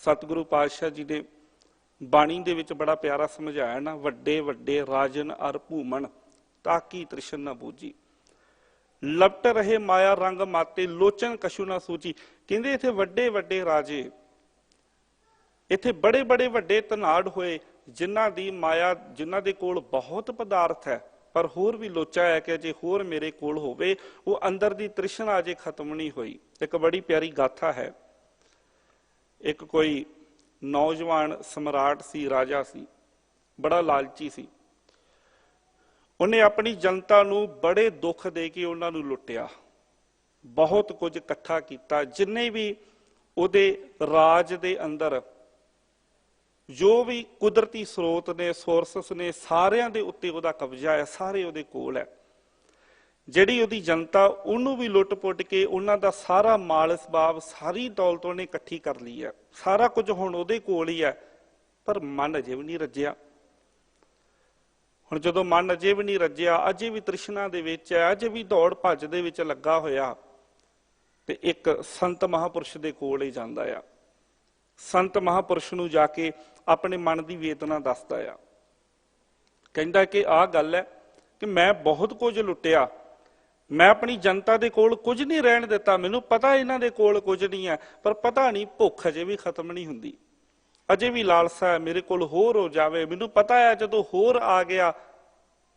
ਸਤਿਗੁਰੂ ਪਾਤਸ਼ਾਹ ਜੀ ਨੇ ਬਾਣੀ ਦੇ ਵਿੱਚ ਬੜਾ ਪਿਆਰਾ ਸਮਝਾਇਆ ਨਾ, ਵੱਡੇ ਵੱਡੇ ਰਾਜਨ ਅਰ ਭੂਮਣ ਤਾਕੀ ਤ੍ਰਿਸ਼ਨ ਨਾ ਬੂਝੀ, ਲਪਟ ਰਹੇ ਮਾਇਆ ਰੰਗ ਮਾਤੇ ਲੋਚਨ ਕਛੂ ਨਾ ਸੂਚੀ। ਕਹਿੰਦੇ ਇੱਥੇ ਵੱਡੇ ਵੱਡੇ ਰਾਜੇ, ਇੱਥੇ ਬੜੇ ਬੜੇ ਵੱਡੇ ਧਨਾੜ ਹੋਏ, ਜਿਨ੍ਹਾਂ ਦੀ ਮਾਇਆ, ਜਿਨ੍ਹਾਂ ਦੇ ਕੋਲ ਬਹੁਤ ਪਦਾਰਥ ਹੈ, ਪਰ ਹੋਰ ਵੀ ਲੋਚਾ ਹੈ ਕਿ ਜੇ ਹੋਰ ਮੇਰੇ ਕੋਲ ਹੋਵੇ, ਉਹ ਅੰਦਰ ਦੀ ਤ੍ਰਿਸ਼ਨਾ ਅਜੇ ਖਤਮ ਨਹੀਂ ਹੋਈ। ਇੱਕ ਬੜੀ ਪਿਆਰੀ ਗਾਥਾ ਹੈ, ਇੱਕ ਕੋਈ ਨੌਜਵਾਨ ਸਮਰਾਟ ਸੀ, ਰਾਜਾ ਸੀ, ਬੜਾ ਲਾਲਚੀ ਸੀ। ਉਹਨੇ ਆਪਣੀ ਜਨਤਾ ਨੂੰ ਬੜੇ ਦੁੱਖ ਦੇ ਕੇ ਉਹਨਾਂ ਨੂੰ ਲੁੱਟਿਆ, ਬਹੁਤ ਕੁਝ ਇਕੱਠਾ ਕੀਤਾ, ਜਿੰਨੇ ਵੀ ਉਹਦੇ ਰਾਜ ਦੇ ਅੰਦਰ ਜੋ ਵੀ ਕੁਦਰਤੀ ਸਰੋਤ ਨੇ, ਸੋਰਸਸ ਨੇ, ਸਾਰਿਆਂ ਦੇ ਉੱਤੇ ਉਹਦਾ ਕਬਜ਼ਾ ਹੈ, ਸਾਰੇ ਉਹਦੇ ਕੋਲ ਹੈ। ਜਿਹੜੀ ਉਹਦੀ ਜਨਤਾ, ਉਹਨੂੰ ਵੀ ਲੁੱਟ ਪੁੱਟ ਕੇ ਉਹਨਾਂ ਦਾ ਸਾਰਾ ਮਾਲ ਸਬਾਬ, ਸਾਰੀ ਦੌਲਤ ਉਹਨੇ ਇਕੱਠੀ ਕਰ ਲਈ ਹੈ, ਸਾਰਾ ਕੁਝ ਹੁਣ ਉਹਦੇ ਕੋਲ ਹੀ ਹੈ, ਪਰ ਮਨ ਅਜੇ ਵੀ ਨਹੀਂ ਰੱਜਿਆ। ਹੁਣ ਜਦੋਂ ਮਨ ਅਜੇ ਵੀ ਨਹੀਂ ਰੱਜਿਆ, ਅਜੇ ਵੀ ਤ੍ਰਿਸ਼ਨਾ ਦੇ ਵਿੱਚ ਹੈ, ਅਜੇ ਵੀ ਦੌੜ ਭੱਜ ਦੇ ਵਿੱਚ ਲੱਗਾ ਹੋਇਆ, ਤੇ ਇੱਕ ਸੰਤ ਮਹਾਂਪੁਰਸ਼ ਦੇ ਕੋਲ ਹੀ ਜਾਂਦਾ ਆ। ਸੰਤ ਮਹਾਂਪੁਰਸ਼ ਨੂੰ ਜਾ ਕੇ ਆਪਣੇ ਮਨ ਦੀ ਵੇਦਨਾ ਦੱਸਦਾ ਆ, ਕਹਿੰਦਾ ਕਿ ਆਹ ਗੱਲ ਹੈ ਕਿ ਮੈਂ ਬਹੁਤ ਕੁਝ ਲੁੱਟਿਆ, ਮੈਂ ਆਪਣੀ ਜਨਤਾ ਦੇ ਕੋਲ ਕੁਝ ਨਹੀਂ ਰਹਿਣ ਦਿੱਤਾ, ਮੈਨੂੰ ਪਤਾ ਇਹਨਾਂ ਦੇ ਕੋਲ ਕੁਝ ਨਹੀਂ ਹੈ, ਪਰ ਪਤਾ ਨਹੀਂ ਭੁੱਖ ਅਜੇ ਵੀ ਖਤਮ ਨਹੀਂ ਹੁੰਦੀ, ਅਜੇ ਵੀ ਲਾਲਸਾ ਹੈ ਮੇਰੇ ਕੋਲ ਹੋਰ ਹੋ ਜਾਵੇ। ਮੈਨੂੰ ਪਤਾ ਹੈ ਜਦੋਂ ਹੋਰ ਆ ਗਿਆ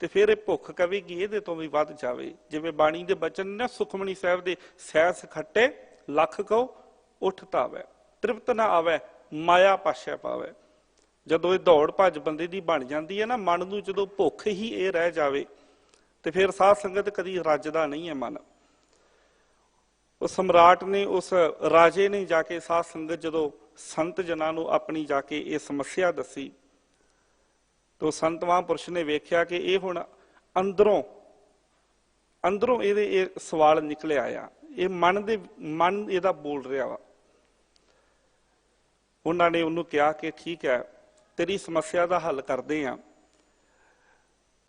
ਤੇ ਫਿਰ ਇਹ ਭੁੱਖ ਕਵੇਗੀ ਇਹਦੇ ਤੋਂ ਵੀ ਵੱਧ ਜਾਵੇ। ਜਿਵੇਂ ਬਾਣੀ ਦੇ ਬਚਨ ਨੇ ਸੁਖਮਨੀ ਸਾਹਿਬ ਦੇ, ਸੈਸ ਖੱਟੇ ਲੱਖ ਕਹੋ ਉੱਠ ਤਾਵੈ, ਤ੍ਰਿਪਤ ਨਾ ਆਵੈ ਮਾਇਆ ਪਾਸ਼ੈ ਪਾਵੈ। ਜਦੋਂ ਇਹ ਦੌੜ ਭੱਜ ਬੰਦੇ ਦੀ ਬਣ ਜਾਂਦੀ ਹੈ ਨਾ, ਮਨ ਨੂੰ ਜਦੋਂ ਭੁੱਖ ਹੀ ਇਹ ਰਹਿ ਜਾਵੇ, ਤੇ ਫਿਰ ਸਾਧ ਸੰਗਤ ਕਦੀ ਰੱਜਦਾ ਨਹੀਂ ਹੈ ਮਨ। ਉਹ ਸਮਰਾਟ ਨੇ, ਉਸ ਰਾਜੇ ਨੇ ਜਾ ਕੇ ਸਾਧ ਸੰਗਤ ਜਦੋਂ ਸੰਤ ਜਨਾਂ ਨੂੰ ਆਪਣੀ ਜਾ ਕੇ ਇਹ ਸਮੱਸਿਆ ਦੱਸੀ, ਤਾਂ ਸੰਤ ਮਹਾਂਪੁਰਸ਼ ਨੇ ਵੇਖਿਆ ਕਿ ਇਹ ਹੁਣ ਅੰਦਰੋਂ ਇਹਦੇ ਇਹ ਸਵਾਲ ਨਿਕਲਿਆ ਆ, ਇਹ ਮਨ ਇਹਦਾ ਬੋਲ ਰਿਹਾ ਵਾ। ਉਹਨਾਂ ਨੇ ਉਹਨੂੰ ਕਿਹਾ ਕਿ ਠੀਕ ਹੈ, ਤੇਰੀ ਸਮੱਸਿਆ ਦਾ ਹੱਲ ਕਰਦੇ ਆ,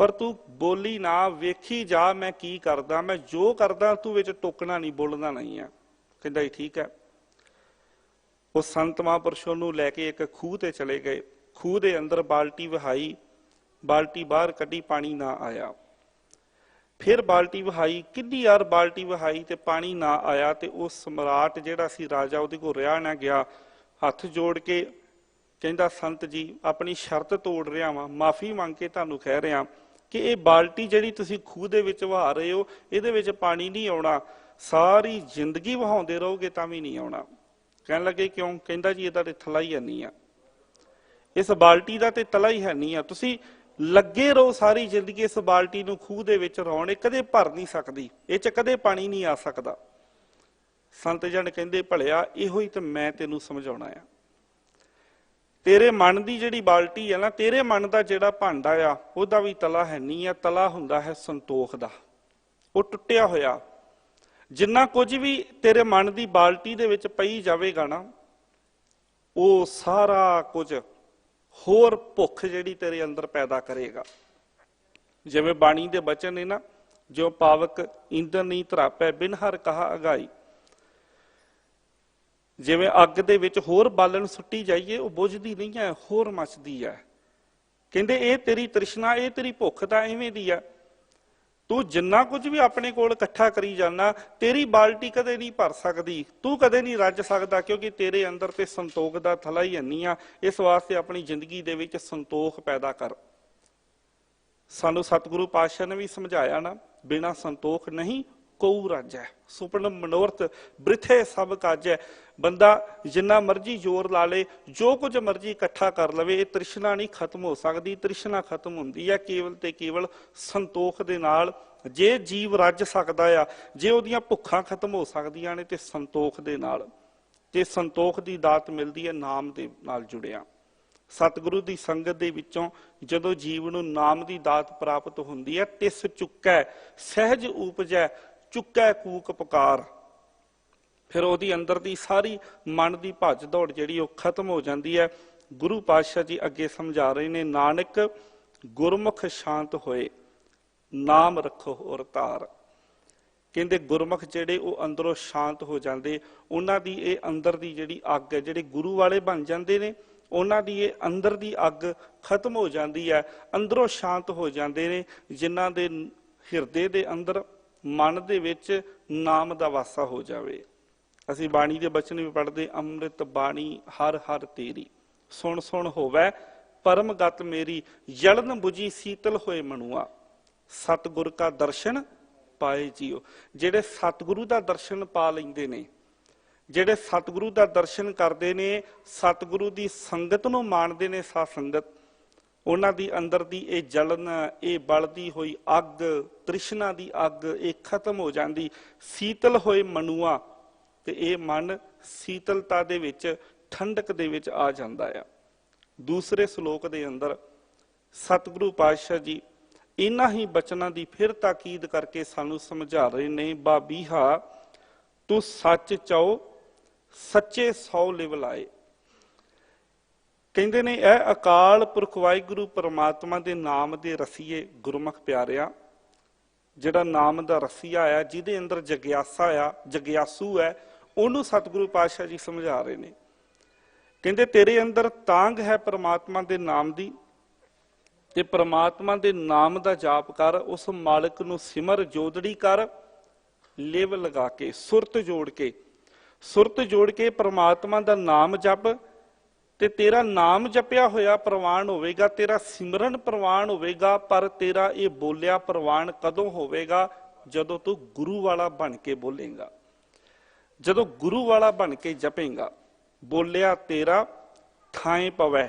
ਪਰ ਤੂੰ ਬੋਲੀ ਨਾ, ਵੇਖੀ ਜਾ ਮੈਂ ਕੀ ਕਰਦਾ, ਮੈਂ ਜੋ ਕਰਦਾ ਤੂੰ ਵਿੱਚ ਟੋਕਣਾ ਨਹੀਂ, ਬੋਲਣਾ ਨਹੀਂ ਆ। ਕਹਿੰਦਾ ਜੀ ਠੀਕ ਹੈ। ਉਹ ਸੰਤ ਮਹਾਂਪੁਰਸ਼ ਨੂੰ ਲੈ ਕੇ ਇੱਕ ਖੂਹ ਤੇ ਚਲੇ ਗਏ। ਖੂਹ ਦੇ ਅੰਦਰ ਬਾਲਟੀ ਵਹਾਈ, ਬਾਲਟੀ ਬਾਹਰ ਕੱਢੀ, ਪਾਣੀ ਨਾ ਆਇਆ। ਫਿਰ ਬਾਲਟੀ ਵਹਾਈ, ਕਿੰਨੀ ਯਾਰ ਬਾਲਟੀ ਵਹਾਈ ਤੇ ਪਾਣੀ ਨਾ ਆਇਆ। ਤੇ ਉਹ ਸਮਰਾਟ ਜਿਹੜਾ ਸੀ ਰਾਜਾ, ਉਹਦੇ ਕੋਲ ਰਿਹਾ ਨਾ ਗਿਆ। ਹੱਥ ਜੋੜ ਕੇ ਕਹਿੰਦਾ ਸੰਤ ਜੀ, ਆਪਣੀ ਸ਼ਰਤ ਤੋੜ ਰਿਹਾ ਵਾਂ, ਮਾਫੀ ਮੰਗ ਕੇ ਤੁਹਾਨੂੰ ਕਹਿ ਰਿਹਾ ਕਿ ਇਹ ਬਾਲਟੀ ਜਿਹੜੀ ਤੁਸੀਂ ਖੂਹ ਦੇ ਵਿੱਚ ਵਹਾ ਰਹੇ ਹੋ, ਇਹਦੇ ਵਿੱਚ ਪਾਣੀ ਨਹੀਂ ਆਉਣਾ, ਸਾਰੀ ਜ਼ਿੰਦਗੀ ਵਹਾਉਂਦੇ ਰਹੋਗੇ ਤਾਂ ਵੀ ਨਹੀਂ ਆਉਣਾ। ਕਹਿਣ ਲੱਗੇ ਕਿਉਂ? ਕਹਿੰਦਾ ਜੀ ਇਹਦਾ ਤੇ ਤਲਾ ਹੀ ਨਹੀਂ ਆ, ਇਸ ਬਾਲਟੀ ਦਾ ਤੇ ਤਲਾ ਹੀ ਹੈ ਨਹੀਂ ਆ। ਤੁਸੀਂ ਲੱਗੇ ਰਹੋ ਸਾਰੀ ਜ਼ਿੰਦਗੀ ਇਸ ਬਾਲਟੀ ਨੂੰ ਖੂਹ ਦੇ ਵਿੱਚ ਰਹਾਉਣ, ਇਹ ਕਦੇ ਭਰ ਨਹੀਂ ਸਕਦੀ, ਇਹ ਚ ਕਦੇ ਪਾਣੀ ਨਹੀਂ ਆ ਸਕਦਾ। ਸੰਤ ਜਨ ਕਹਿੰਦੇ ਭਲਿਆ, ਇਹੋ ਹੀ ਤਾਂ ਮੈਂ ਤੈਨੂੰ ਸਮਝਾਉਣਾ ਆ। ਤੇਰੇ ਮਨ ਦੀ ਜਿਹੜੀ ਬਾਲਟੀ ਹੈ ਨਾ, ਤੇਰੇ ਮਨ ਦਾ ਜਿਹੜਾ ਭਾਂਡਾ ਆ, ਉਹਦਾ ਵੀ ਤਲਾ ਹੈ ਨਹੀਂ ਆ। ਤਲਾ ਹੁੰਦਾ ਹੈ ਸੰਤੋਖ ਦਾ, ਉਹ ਟੁੱਟਿਆ ਹੋਇਆ। ਜਿੰਨਾ ਕੁਝ ਵੀ ਤੇਰੇ ਮਨ ਦੀ ਬਾਲਟੀ ਦੇ ਵਿੱਚ ਪਈ ਜਾਵੇਗਾ ਨਾ, ਉਹ ਸਾਰਾ ਕੁਝ ਹੋਰ ਭੁੱਖ ਜਿਹੜੀ ਤੇਰੇ ਅੰਦਰ ਪੈਦਾ ਕਰੇਗਾ। ਜਿਵੇਂ ਬਾਣੀ ਦੇ ਬਚਨ ਨੇ ਨਾ, ਜੋ ਪਾਵਕ ਇੰਦਰ ਨਹੀਂ ਧਰਾਪੈ, ਬਿਨ ਹਰ ਕਹਾ ਅਗਾਈ। ਜਿਵੇਂ ਅੱਗ ਦੇ ਵਿੱਚ ਹੋਰ ਬਾਲਣ ਸੁੱਟੀ ਜਾਈਏ, ਉਹ ਬੁਝਦੀ ਨਹੀਂ ਹੈ, ਹੋਰ ਮੱਚਦੀ ਹੈ। ਕਹਿੰਦੇ ਇਹ ਤੇਰੀ ਤ੍ਰਿਸ਼ਨਾ, ਇਹ ਤੇਰੀ ਭੁੱਖ ਤਾਂ ਐਵੇਂ ਦੀ ਆ। ਤੂੰ ਜਿੰਨਾ ਕੁਝ ਵੀ ਆਪਣੇ ਕੋਲ ਇਕੱਠਾ ਕਰੀ ਜਾਣਾ, ਤੇਰੀ ਬਾਲਟੀ ਕਦੇ ਨਹੀਂ ਭਰ ਸਕਦੀ, ਤੂੰ ਕਦੇ ਨਹੀਂ ਰੱਜ ਸਕਦਾ, ਕਿਉਂਕਿ ਤੇਰੇ ਅੰਦਰ ਤੇ ਸੰਤੋਖ ਦਾ ਥਲਾ ਹੀ ਨਹੀਂ ਆ। ਇਸ ਵਾਸਤੇ ਆਪਣੀ ਜ਼ਿੰਦਗੀ ਦੇ ਵਿੱਚ ਸੰਤੋਖ ਪੈਦਾ ਕਰ। ਸਾਨੂੰ ਸਤਿਗੁਰੂ ਪਾਤਸ਼ਾਹ ਨੇ ਵੀ ਸਮਝਾਇਆ ਨਾ, ਬਿਨਾ ਸੰਤੋਖ ਨਹੀਂ ਕਉ ਰਾਜੈ, ਸੁਪਨ ਮਨੋਰਥ ਬ੍ਰਿਥੇ ਸਭ ਕਾਜੈ। ਬੰਦਾ ਜਿੰਨਾ ਮਰਜੀ ਜ਼ੋਰ ਲਾ ਲੇ, ਜੋ ਕੁਝ ਮਰਜੀ ਇਕੱਠਾ ਕਰ ਲਵੇ, ਇਹ ਤ੍ਰਿਸ਼ਨਾ ਨਹੀਂ ਖਤਮ ਹੋ ਸਕਦੀ। ਤ੍ਰਿਸ਼ਨਾ ਖਤਮ ਹੁੰਦੀ ਹੈ ਕੇਵਲ ਤੇ ਕੇਵਲ ਸੰਤੋਖ ਦੇ ਨਾਲ। ਜੇ ਜੀਵ ਰੱਜ ਸਕਦਾ ਆ, ਜੇ ਉਹਦੀਆਂ ਭੁੱਖਾਂ ਖਤਮ ਹੋ ਸਕਦੀਆਂ ਨੇ, ਤੇ ਸੰਤੋਖ ਦੇ ਨਾਲ। ਤੇ ਸੰਤੋਖ ਦੀ ਦਾਤ ਮਿਲਦੀ ਹੈ ਨਾਮ ਦੇ ਨਾਲ ਜੁੜਿਆ। ਸਤਿਗੁਰੂ ਦੀ ਸੰਗਤ ਦੇ ਵਿੱਚੋਂ ਜਦੋਂ ਜੀਵ ਨੂੰ ਨਾਮ ਦੀ ਦਾਤ ਪ੍ਰਾਪਤ ਹੁੰਦੀ ਹੈ, ਤਿਸ ਚੁੱਕੈ ਸਹਿਜ ਉਪਜੈ, ਚੁੱਕੈ ਕੂਕ ਪੁਕਾਰ। ਫਿਰ ਉਹਦੀ ਅੰਦਰ ਦੀ ਸਾਰੀ ਮਨ ਦੀ ਭੱਜ ਦੌੜ ਜਿਹੜੀ ਉਹ ਖਤਮ ਹੋ ਜਾਂਦੀ ਹੈ। ਗੁਰੂ ਪਾਤਸ਼ਾਹ ਜੀ ਅੱਗੇ ਸਮਝਾ ਰਹੇ ਨੇ, ਨਾਨਕ ਗੁਰਮੁਖ ਸ਼ਾਂਤ ਹੋਏ, ਨਾਮ ਰੱਖੋ ਔਰ ਧਾਰ। ਕਹਿੰਦੇ ਗੁਰਮੁਖ ਜਿਹੜੇ ਉਹ ਅੰਦਰੋਂ ਸ਼ਾਂਤ ਹੋ ਜਾਂਦੇ, ਉਹਨਾਂ ਦੀ ਇਹ ਅੰਦਰ ਦੀ ਜਿਹੜੀ ਅੱਗ ਹੈ, ਜਿਹੜੇ ਗੁਰੂ ਵਾਲੇ ਬਣ ਜਾਂਦੇ ਨੇ, ਉਹਨਾਂ ਦੀ ਇਹ ਅੰਦਰ ਦੀ ਅੱਗ ਖਤਮ ਹੋ ਜਾਂਦੀ ਹੈ, ਅੰਦਰੋਂ ਸ਼ਾਂਤ ਹੋ ਜਾਂਦੇ ਨੇ। ਜਿਨ੍ਹਾਂ ਦੇ ਹਿਰਦੇ ਦੇ ਅੰਦਰ, ਮਨ ਦੇ ਵਿੱਚ ਨਾਮ ਦਾ ਵਾਸਾ ਹੋ ਜਾਵੇ। ਅਸੀਂ ਬਾਣੀ ਦੇ ਬਚਨ ਵੀ ਪੜ੍ਹਦੇ, ਅੰਮ੍ਰਿਤ ਬਾਣੀ ਹਰ ਹਰ ਤੇਰੀ, ਸੁਣ ਸੁਣ ਹੋਵੇ ਪਰਮ ਗਤ ਮੇਰੀ, ਜਲਨ ਬੁਝੀ ਸੀਤਲ ਹੋਏ ਮਨੁਆ, ਸਤਿਗੁਰ ਕਾ ਦਰਸ਼ਨ ਪਾਏ ਜੀਓ। ਜਿਹੜੇ ਸਤਿਗੁਰੂ ਦਾ ਦਰਸ਼ਨ ਪਾ ਲੈਂਦੇ ਨੇ, ਜਿਹੜੇ ਸਤਿਗੁਰੂ ਦਾ ਦਰਸ਼ਨ ਕਰਦੇ ਨੇ, ਸਤਿਗੁਰੂ ਦੀ ਸੰਗਤ ਨੂੰ ਮਾਣਦੇ ਨੇ, ਸਾਧ ਸੰਗਤ, ਉਹਨਾਂ ਦੀ ਅੰਦਰ ਦੀ ਇਹ ਜਲਨ, ਇਹ ਬਲਦੀ ਹੋਈ ਅੱਗ, ਤ੍ਰਿਸ਼ਨਾ ਦੀ ਅੱਗ, ਇਹ ਖਤਮ ਹੋ ਜਾਂਦੀ। ਸੀਤਲ ਹੋਏ ਮਨੁਆ, ਤੇ ਇਹ ਮਨ ਸੀਤਲਤਾ ਦੇ ਵਿੱਚ, ਠੰਡਕ ਦੇ ਵਿੱਚ ਆ ਜਾਂਦਾ ਆ। ਦੂਸਰੇ ਸ਼ਲੋਕ ਦੇ ਅੰਦਰ ਸਤਿਗੁਰੂ ਪਾਤਸ਼ਾਹ ਜੀ ਇਹਨਾਂ ਹੀ ਬਚਨਾਂ ਦੀ ਫਿਰ ਤਾਕੀਦ ਕਰਕੇ ਸਾਨੂੰ ਸਮਝਾ ਰਹੇ ਨੇ, ਬਾਬੀਹਾ ਤੂੰ ਸੱਚ ਚਾਓ, ਸੱਚੇ ਸੌ ਲਿਵ ਲਾਏ। ਕਹਿੰਦੇ ਨੇ ਇਹ ਅਕਾਲ ਪੁਰਖ ਵਾਹਿਗੁਰੂ ਪਰਮਾਤਮਾ ਦੇ ਨਾਮ ਦੇ ਰਸੀਏ ਗੁਰਮੁਖ ਪਿਆਰਿਆ, ਜਿਹੜਾ ਨਾਮ ਦਾ ਰਸੀਆ ਆ, ਜਿਹਦੇ ਅੰਦਰ ਜਗਿਆਸਾ ਆ, ਜਗਿਆਸੂ ਹੈ, ਉਹਨੂੰ ਸਤਿਗੁਰੂ ਪਾਤਸ਼ਾਹ ਜੀ ਸਮਝਾ ਰਹੇ ਨੇ। ਕਹਿੰਦੇ ਤੇਰੇ ਅੰਦਰ ਤਾਂਘ ਹੈ ਪਰਮਾਤਮਾ ਦੇ ਨਾਮ ਦੀ, ਤੇ ਪਰਮਾਤਮਾ ਦੇ ਨਾਮ ਦਾ ਜਾਪ ਕਰ, ਉਸ ਮਾਲਕ ਨੂੰ ਸਿਮਰ, ਜੋਦੜੀ ਕਰ, ਲਿਵ ਲਗਾ ਕੇ, ਸੁਰਤ ਜੋੜ ਕੇ ਪਰਮਾਤਮਾ ਦਾ ਨਾਮ ਜਪ। ਤੇ ਤੇਰਾ ਨਾਮ ਜਪਿਆ ਹੋਇਆ ਪ੍ਰਵਾਨ ਹੋਵੇਗਾ, ਤੇਰਾ ਸਿਮਰਨ ਪ੍ਰਵਾਨ ਹੋਵੇਗਾ। ਪਰ ਤੇਰਾ ਇਹ ਬੋਲਿਆ ਪ੍ਰਵਾਨ ਕਦੋਂ ਹੋਵੇਗਾ? ਜਦੋਂ ਤੂੰ ਗੁਰੂ ਵਾਲਾ ਬਣ ਕੇ ਬੋਲੇਗਾ, ਜਦੋਂ ਗੁਰੂ ਵਾਲਾ ਬਣ ਕੇ ਜਪੇਗਾ। ਬੋਲਿਆ ਤੇਰਾ ਥਾਂ ਪਵੈ,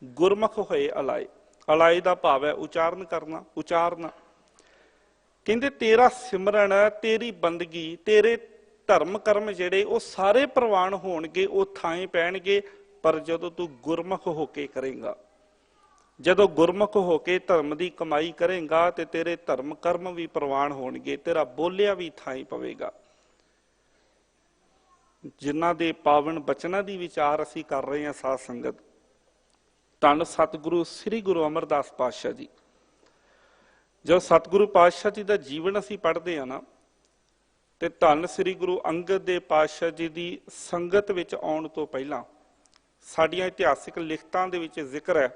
ਗੁਰਮੁਖ ਹੋਏ ਅਲਾਏ। ਅਲਾਏ ਦਾ ਭਾਵ ਹੈ ਉਚਾਰਨ ਕਰਨਾ, ਉਚਾਰਨਾ। ਕਹਿੰਦੇ ਤੇਰਾ ਸਿਮਰਨ, ਤੇਰੀ ਬੰਦਗੀ, ਤੇਰੇ ਧਰਮ ਕਰਮ ਜਿਹੜੇ ਉਹ ਸਾਰੇ ਪ੍ਰਵਾਨ ਹੋਣਗੇ, ਉਹ ਥਾਂ ਪੈਣਗੇ, ਪਰ ਜਦੋਂ ਤੂੰ ਗੁਰਮੁਖ ਹੋ ਕੇ ਕਰੇਗਾ, ਜਦੋਂ ਗੁਰਮੁਖ ਹੋ ਕੇ ਧਰਮ ਦੀ ਕਮਾਈ ਕਰੇਗਾ ਤੇ ਤੇਰੇ ਧਰਮ ਕਰਮ ਵੀ ਪ੍ਰਵਾਨ ਹੋਣਗੇ, ਤੇਰਾ ਬੋਲਿਆ ਵੀ ਥਾਂ ਪਵੇਗਾ। ਜਿਨ੍ਹਾਂ ਦੇ ਪਾਵਨ ਬਚਨਾਂ ਦੀ ਵਿਚਾਰ ਅਸੀਂ ਕਰ ਰਹੇ ਹਾਂ ਸਾਧ ਸੰਗਤ, ਧੰਨ ਸਤਿਗੁਰੂ ਸ੍ਰੀ ਗੁਰੂ ਅਮਰਦਾਸ ਪਾਤਸ਼ਾਹ ਜੀ। ਜਦੋਂ ਸਤਿਗੁਰੂ ਪਾਤਸ਼ਾਹ ਜੀ ਦਾ ਜੀਵਨ ਅਸੀਂ ਪੜ੍ਹਦੇ ਹਾਂ ਨਾ, ਤੇ ਧੰਨ ਸ੍ਰੀ ਗੁਰੂ ਅੰਗਦ ਦੇ ਪਾਤਸ਼ਾਹ ਜੀ ਦੀ ਸੰਗਤ ਵਿੱਚ ਆਉਣ ਤੋਂ ਪਹਿਲਾਂ ਸਾਡੀਆਂ ਇਤਿਹਾਸਿਕ ਲਿਖਤਾਂ ਦੇ ਵਿੱਚ ਜ਼ਿਕਰ ਹੈ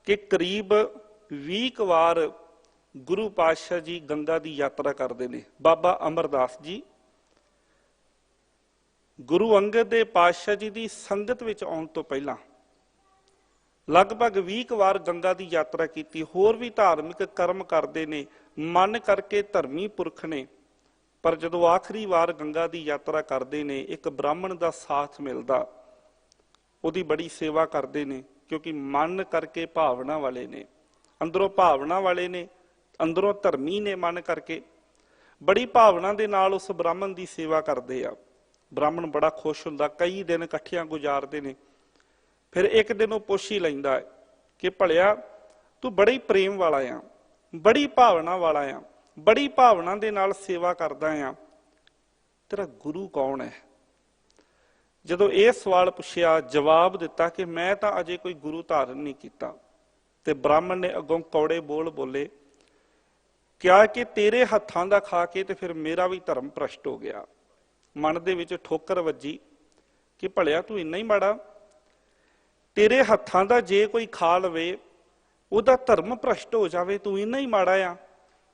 ਕਿ ਕਰੀਬ 20 ਵਾਰ ਗੁਰੂ ਪਾਤਸ਼ਾਹ ਜੀ ਗੰਗਾ ਦੀ ਯਾਤਰਾ ਕਰਦੇ ਨੇ। ਬਾਬਾ ਅਮਰਦਾਸ ਜੀ ਗੁਰੂ ਅੰਗਦ ਦੇ ਪਾਤਸ਼ਾਹ ਜੀ ਦੀ ਸੰਗਤ ਵਿੱਚ ਆਉਣ ਤੋਂ ਪਹਿਲਾਂ ਲਗਭਗ 20 ਵਾਰ ਗੰਗਾ ਦੀ ਯਾਤਰਾ ਕੀਤੀ। ਹੋਰ ਵੀ ਧਾਰਮਿਕ ਕਰਮ ਕਰਦੇ ਨੇ, ਮਨ ਕਰਕੇ ਧਰਮੀ ਪੁਰਖ ਨੇ। ਪਰ ਜਦੋਂ ਆਖਰੀ ਵਾਰ ਗੰਗਾ ਦੀ ਯਾਤਰਾ ਕਰਦੇ ਨੇ, ਇੱਕ ਬ੍ਰਾਹਮਣ ਦਾ ਸਾਥ ਮਿਲਦਾ, ਉਹਦੀ ਬੜੀ ਸੇਵਾ ਕਰਦੇ ਨੇ, ਕਿਉਂਕਿ ਮਨ ਕਰਕੇ ਭਾਵਨਾ ਵਾਲੇ ਨੇ, ਅੰਦਰੋਂ ਭਾਵਨਾ ਵਾਲੇ ਨੇ, ਅੰਦਰੋਂ ਧਰਮੀ ਨੇ। ਮਨ ਕਰਕੇ ਬੜੀ ਭਾਵਨਾ ਦੇ ਨਾਲ ਉਸ ਬ੍ਰਾਹਮਣ ਦੀ ਸੇਵਾ ਕਰਦੇ ਆ। ਬ੍ਰਾਹਮਣ ਬੜਾ ਖੁਸ਼ ਹੁੰਦਾ, ਕਈ ਦਿਨ ਇਕੱਠਿਆਂ ਗੁਜ਼ਾਰਦੇ ਨੇ। ਫਿਰ ਇੱਕ ਦਿਨ ਉਹ ਪੁੱਛ ਹੀ ਲੈਂਦਾ ਹੈ ਕਿ ਭਲਿਆ ਤੂੰ ਬੜੀ ਪ੍ਰੇਮ ਵਾਲਾ ਆ, ਬੜੀ ਭਾਵਨਾ ਵਾਲਾ ਆ, ਬੜੀ ਭਾਵਨਾ ਦੇ ਨਾਲ ਸੇਵਾ ਕਰਦਾ ਆ, ਤੇਰਾ ਗੁਰੂ ਕੌਣ ਹੈ? ਜਦੋਂ ਇਹ ਸਵਾਲ ਪੁੱਛਿਆ, ਜਵਾਬ ਦਿੱਤਾ ਕਿ ਮੈਂ ਤਾਂ ਅਜੇ ਕੋਈ ਗੁਰੂ ਧਾਰਨ ਨਹੀਂ ਕੀਤਾ। ਤੇ ਬ੍ਰਾਹਮਣ ਨੇ ਅੱਗੋਂ ਕੌੜੇ ਬੋਲ ਬੋਲੇ, ਕਿਹਾ ਕਿ ਤੇਰੇ ਹੱਥਾਂ ਦਾ ਖਾ ਕੇ ਤੇ ਫਿਰ ਮੇਰਾ ਵੀ ਧਰਮ ਭ੍ਰਸ਼ਟ ਹੋ ਗਿਆ। ਮਨ ਦੇ ਵਿੱਚ ਠੋਕਰ ਵੱਜੀ ਕਿ ਭਲਿਆ ਤੂੰ ਇੰਨਾ ਹੀ ਮਾੜਾ, ਤੇਰੇ ਹੱਥਾਂ ਦਾ ਜੇ ਕੋਈ ਖਾ ਲਵੇ ਉਹਦਾ ਧਰਮ ਭ੍ਰਸ਼ਟ ਹੋ ਜਾਵੇ, ਤੂੰ ਇੰਨਾ ਹੀ ਮਾੜਾ ਆ।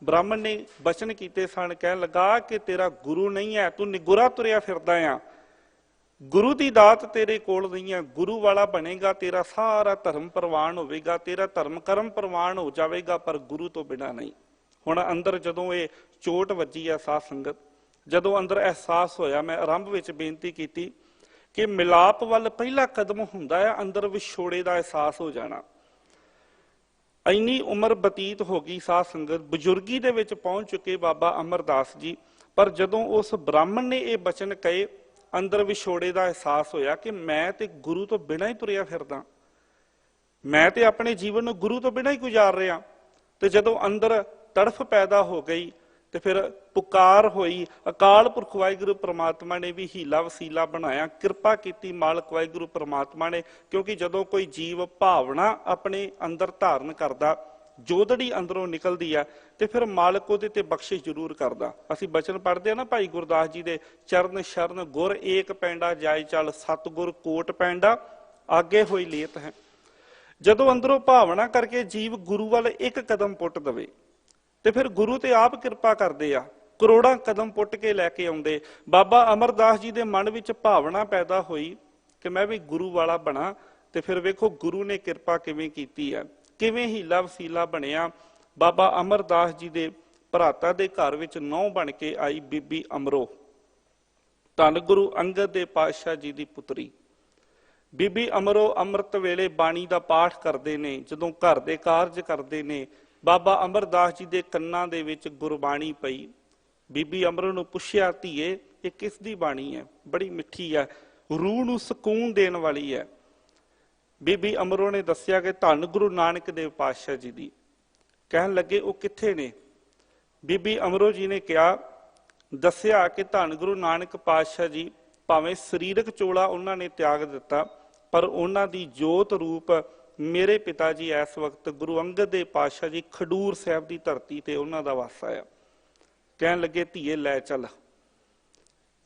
ਬ੍ਰਾਹਮਣ ਨੇ ਬਚਨ ਕੀਤੇ ਸਨ, ਕਹਿਣ ਲੱਗਾ ਕਿ ਤੇਰਾ ਗੁਰੂ ਨਹੀਂ ਹੈ, ਤੂੰ ਨਿਗੁਰਾ ਤੁਰਿਆ ਫਿਰਦਾ ਆ, ਗੁਰੂ ਦੀ ਦਾਤ ਤੇਰੇ ਕੋਲ ਨਹੀਂ ਹੈ। ਗੁਰੂ ਵਾਲਾ ਬਣੇਗਾ, ਤੇਰਾ ਸਾਰਾ ਧਰਮ ਪ੍ਰਵਾਨ ਹੋਵੇਗਾ, ਤੇਰਾ ਧਰਮ ਕਰਮ ਪ੍ਰਵਾਨ ਹੋ ਜਾਵੇਗਾ, ਪਰ ਗੁਰੂ ਤੋਂ ਬਿਨਾਂ ਨਹੀਂ। ਹੁਣ ਅੰਦਰ ਜਦੋਂ ਇਹ ਚੋਟ ਵੱਜੀ ਆ ਸਾਧ ਸੰਗਤ, ਜਦੋਂ ਅੰਦਰ ਅਹਿਸਾਸ ਹੋਇਆ, ਮੈਂ ਆਰੰਭ ਵਿੱਚ ਬੇਨਤੀ ਕੀਤੀ ਕਿ ਮਿਲਾਪ ਵੱਲ ਪਹਿਲਾ ਕਦਮ ਹੁੰਦਾ ਹੈ ਅੰਦਰ ਵਿਛੋੜੇ ਦਾ ਅਹਿਸਾਸ ਹੋ ਜਾਣਾ। ਇੰਨੀ ਉਮਰ ਬਤੀਤ ਹੋ ਗਈ ਸਾਧ ਸੰਗਤ, ਬਜ਼ੁਰਗੀ ਦੇ ਵਿੱਚ ਪਹੁੰਚ ਚੁੱਕੇ ਬਾਬਾ ਅਮਰਦਾਸ ਜੀ, ਪਰ ਜਦੋਂ ਉਸ ਬ੍ਰਾਹਮਣ ਨੇ ਇਹ ਬਚਨ ਕਹੇ, ਅੰਦਰ ਵਿਛੋੜੇ ਦਾ ਅਹਿਸਾਸ ਹੋਇਆ ਕਿ ਮੈਂ ਤੇ ਗੁਰੂ ਤੋਂ ਬਿਨਾਂ ਹੀ ਤੁਰਿਆ ਫਿਰਦਾ, ਮੈਂ ਤੇ ਆਪਣੇ ਜੀਵਨ ਨੂੰ ਗੁਰੂ ਤੋਂ ਬਿਨਾਂ ਹੀ ਗੁਜ਼ਾਰ ਰਿਹਾ। ਤੇ ਜਦੋਂ ਅੰਦਰ ਤੜਫ ਪੈਦਾ ਹੋ ਗਈ ਤੇ ਫਿਰ ਪੁਕਾਰ ਹੋਈ, ਅਕਾਲ ਪੁਰਖ ਵਾਹਿਗੁਰੂ ਪ੍ਰਮਾਤਮਾ ਨੇ ਵੀ ਹੀਲਾ ਵਸੀਲਾ ਬਣਾਇਆ, ਕਿਰਪਾ ਕੀਤੀ ਮਾਲਕ ਵਾਹਿਗੁਰੂ ਪ੍ਰਮਾਤਮਾ ਨੇ। ਕਿਉਂਕਿ ਜਦੋਂ ਕੋਈ ਜੀਵ ਭਾਵਨਾ ਆਪਣੇ ਅੰਦਰ ਧਾਰਨ ਕਰਦਾ, ਜੋਦੜੀ ਅੰਦਰੋਂ ਨਿਕਲਦੀ ਆ, ਤੇ ਫਿਰ ਮਾਲਕ ਉਹਦੇ ਤੇ ਬਖਸ਼ਿਸ਼ ਜ਼ਰੂਰ ਕਰਦਾ। ਅਸੀਂ ਬਚਨ ਪੜ੍ਹਦੇ ਆ ਨਾ ਭਾਈ ਗੁਰਦਾਸ ਜੀ ਦੇ, ਚਰਨ ਸ਼ਰਨ ਗੁਰ ਏਕ ਪੈਂਡਾ ਜਾਇ ਚੱਲ, ਸਤਿਗੁਰ ਕੋਟ ਪੈਂਡਾ ਆਗੇ ਹੋਈ ਲੇਤ ਹੈ। ਜਦੋਂ ਅੰਦਰੋਂ ਭਾਵਨਾ ਕਰਕੇ ਜੀਵ ਗੁਰੂ ਵੱਲ ਇੱਕ ਕਦਮ ਪੁੱਟ ਦਵੇ ਤੇ ਫਿਰ ਗੁਰੂ ਤੇ ਆਪ ਕਿਰਪਾ ਕਰਦੇ ਆ, ਕਰੋੜਾਂ ਕਦਮ ਪੁੱਟ ਕੇ ਲੈ ਕੇ ਆਉਂਦੇ। ਬਾਬਾ ਅਮਰਦਾਸ ਜੀ ਦੇ ਮਨ ਵਿੱਚ ਭਾਵਨਾ ਪੈਦਾ ਹੋਈ ਕਿ ਮੈਂ ਵੀ ਗੁਰੂ ਵਾਲਾ ਬਣਾ, ਤੇ ਫਿਰ ਵੇਖੋ ਗੁਰੂ ਨੇ ਕਿਰਪਾ ਕਿਵੇਂ ਕੀਤੀ ਹੈ, ਕਿਵੇਂ ਹੀਲਾ ਵਸੀਲਾ ਬਣਿਆ। ਬਾਬਾ ਅਮਰਦਾਸ ਜੀ ਦੇ ਭਰਾਤਾ ਦੇ ਘਰ ਵਿੱਚ ਨਹੁੰ ਬਣ ਕੇ ਆਈ ਬੀਬੀ ਅਮਰੋ, ਧੰਨ ਗੁਰੂ ਅੰਗਦ ਦੇ ਪਾਤਸ਼ਾਹ ਜੀ ਦੀ ਪੁੱਤਰੀ। ਬੀਬੀ ਅਮਰੋ ਅੰਮ੍ਰਿਤ ਵੇਲੇ ਬਾਣੀ ਦਾ ਪਾਠ ਕਰਦੇ ਨੇ, ਜਦੋਂ ਘਰ ਦੇ ਕਾਰਜ ਕਰਦੇ ਨੇ, ਬਾਬਾ ਅਮਰਦਾਸ ਜੀ ਦੇ ਕੰਨਾਂ ਦੇ ਵਿੱਚ ਗੁਰਬਾਣੀ ਪਈ। ਬੀਬੀ ਅਮਰੋ ਨੂੰ ਪੁੱਛਿਆ, ਧੀਏ ਇਹ ਕਿਸ ਦੀ ਬਾਣੀ ਹੈ? ਬੜੀ ਮਿੱਠੀ ਹੈ, ਰੂਹ ਨੂੰ ਸਕੂਨ ਦੇਣ ਵਾਲੀ ਹੈ। ਬੀਬੀ ਅਮਰੋ ਨੇ ਦੱਸਿਆ ਕਿ ਧੰਨ ਗੁਰੂ ਨਾਨਕ ਦੇਵ ਪਾਤਸ਼ਾਹ ਜੀ ਦੀ। ਕਹਿਣ ਲੱਗੇ ਉਹ ਕਿੱਥੇ ਨੇ? ਬੀਬੀ ਅਮਰੋ ਜੀ ਨੇ ਕਿਹਾ, ਦੱਸਿਆ ਕਿ ਧੰਨ ਗੁਰੂ ਨਾਨਕ ਪਾਤਸ਼ਾਹ ਜੀ ਭਾਵੇਂ ਸਰੀਰਕ ਚੋਲਾ ਉਹਨਾਂ ਨੇ ਤਿਆਗ ਦਿੱਤਾ, ਪਰ ਉਹਨਾਂ ਦੀ ਜੋਤ ਰੂਪ ਮੇਰੇ ਪਿਤਾ ਜੀ ਇਸ ਵਕਤ ਗੁਰੂ ਅੰਗਦ ਦੇ ਪਾਤਸ਼ਾਹ ਜੀ ਖਡੂਰ ਸਾਹਿਬ ਦੀ ਧਰਤੀ ਤੇ ਉਹਨਾਂ ਦਾ ਵਾਸਾ ਆ। ਕਹਿਣ ਲੱਗੇ ਧੀਏ ਲੈ ਚੱਲ,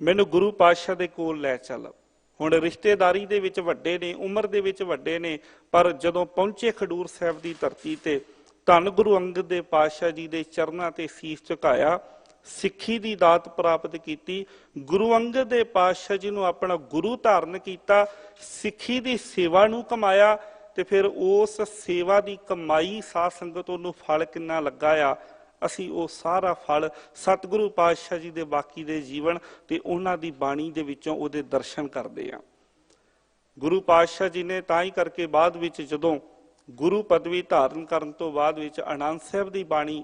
ਮੈਨੂੰ ਗੁਰੂ ਪਾਤਸ਼ਾਹ ਦੇ ਕੋਲ ਲੈ ਚੱਲ। ਹੁਣ ਰਿਸ਼ਤੇਦਾਰੀ ਦੇ ਵਿੱਚ ਵੱਡੇ ਨੇ, ਉਮਰ ਦੇ ਵਿੱਚ ਵੱਡੇ ਨੇ, ਪਰ ਜਦੋਂ ਪਹੁੰਚੇ ਖਡੂਰ ਸਾਹਿਬ ਦੀ ਧਰਤੀ ਤੇ ਧੰਨ ਗੁਰੂ ਅੰਗਦ ਦੇ ਪਾਤਸ਼ਾਹ ਜੀ ਦੇ ਚਰਨਾਂ ਤੇ ਸੀਸ ਝੁਕਾਇਆ, ਸਿੱਖੀ ਦੀ ਦਾਤ ਪ੍ਰਾਪਤ ਕੀਤੀ, ਗੁਰੂ ਅੰਗਦ ਦੇ ਪਾਤਸ਼ਾਹ ਜੀ ਨੂੰ ਆਪਣਾ ਗੁਰੂ ਧਾਰਨ ਕੀਤਾ, ਸਿੱਖੀ ਦੀ ਸੇਵਾ ਨੂੰ ਕਮਾਇਆ। ਤੇ ਫਿਰ ਉਸ ਸੇਵਾ ਦੀ ਕਮਾਈ ਸਾਧ ਸੰਗਤ ਉਹਨੂੰ ਫਲ ਕਿੰਨਾ ਲੱਗਾ ਆ, ਅਸੀਂ ਉਹ ਸਾਰਾ ਫਲ ਸਤਿਗੁਰੂ ਪਾਤਸ਼ਾਹ ਜੀ ਦੇ ਬਾਕੀ ਦੇ ਜੀਵਨ ਤੇ ਉਹਨਾਂ ਦੀ ਬਾਣੀ ਦੇ ਵਿੱਚੋਂ ਉਹਦੇ ਦਰਸ਼ਨ ਕਰਦੇ ਆ। ਗੁਰੂ ਪਾਤਸ਼ਾਹ ਜੀ ਨੇ ਤਾਂ ਹੀ ਕਰਕੇ ਬਾਅਦ ਵਿੱਚ ਜਦੋਂ ਗੁਰੂ ਪਦਵੀ ਧਾਰਨ ਕਰਨ ਤੋਂ ਬਾਅਦ ਵਿੱਚ ਆਨੰਦ ਸਾਹਿਬ ਦੀ ਬਾਣੀ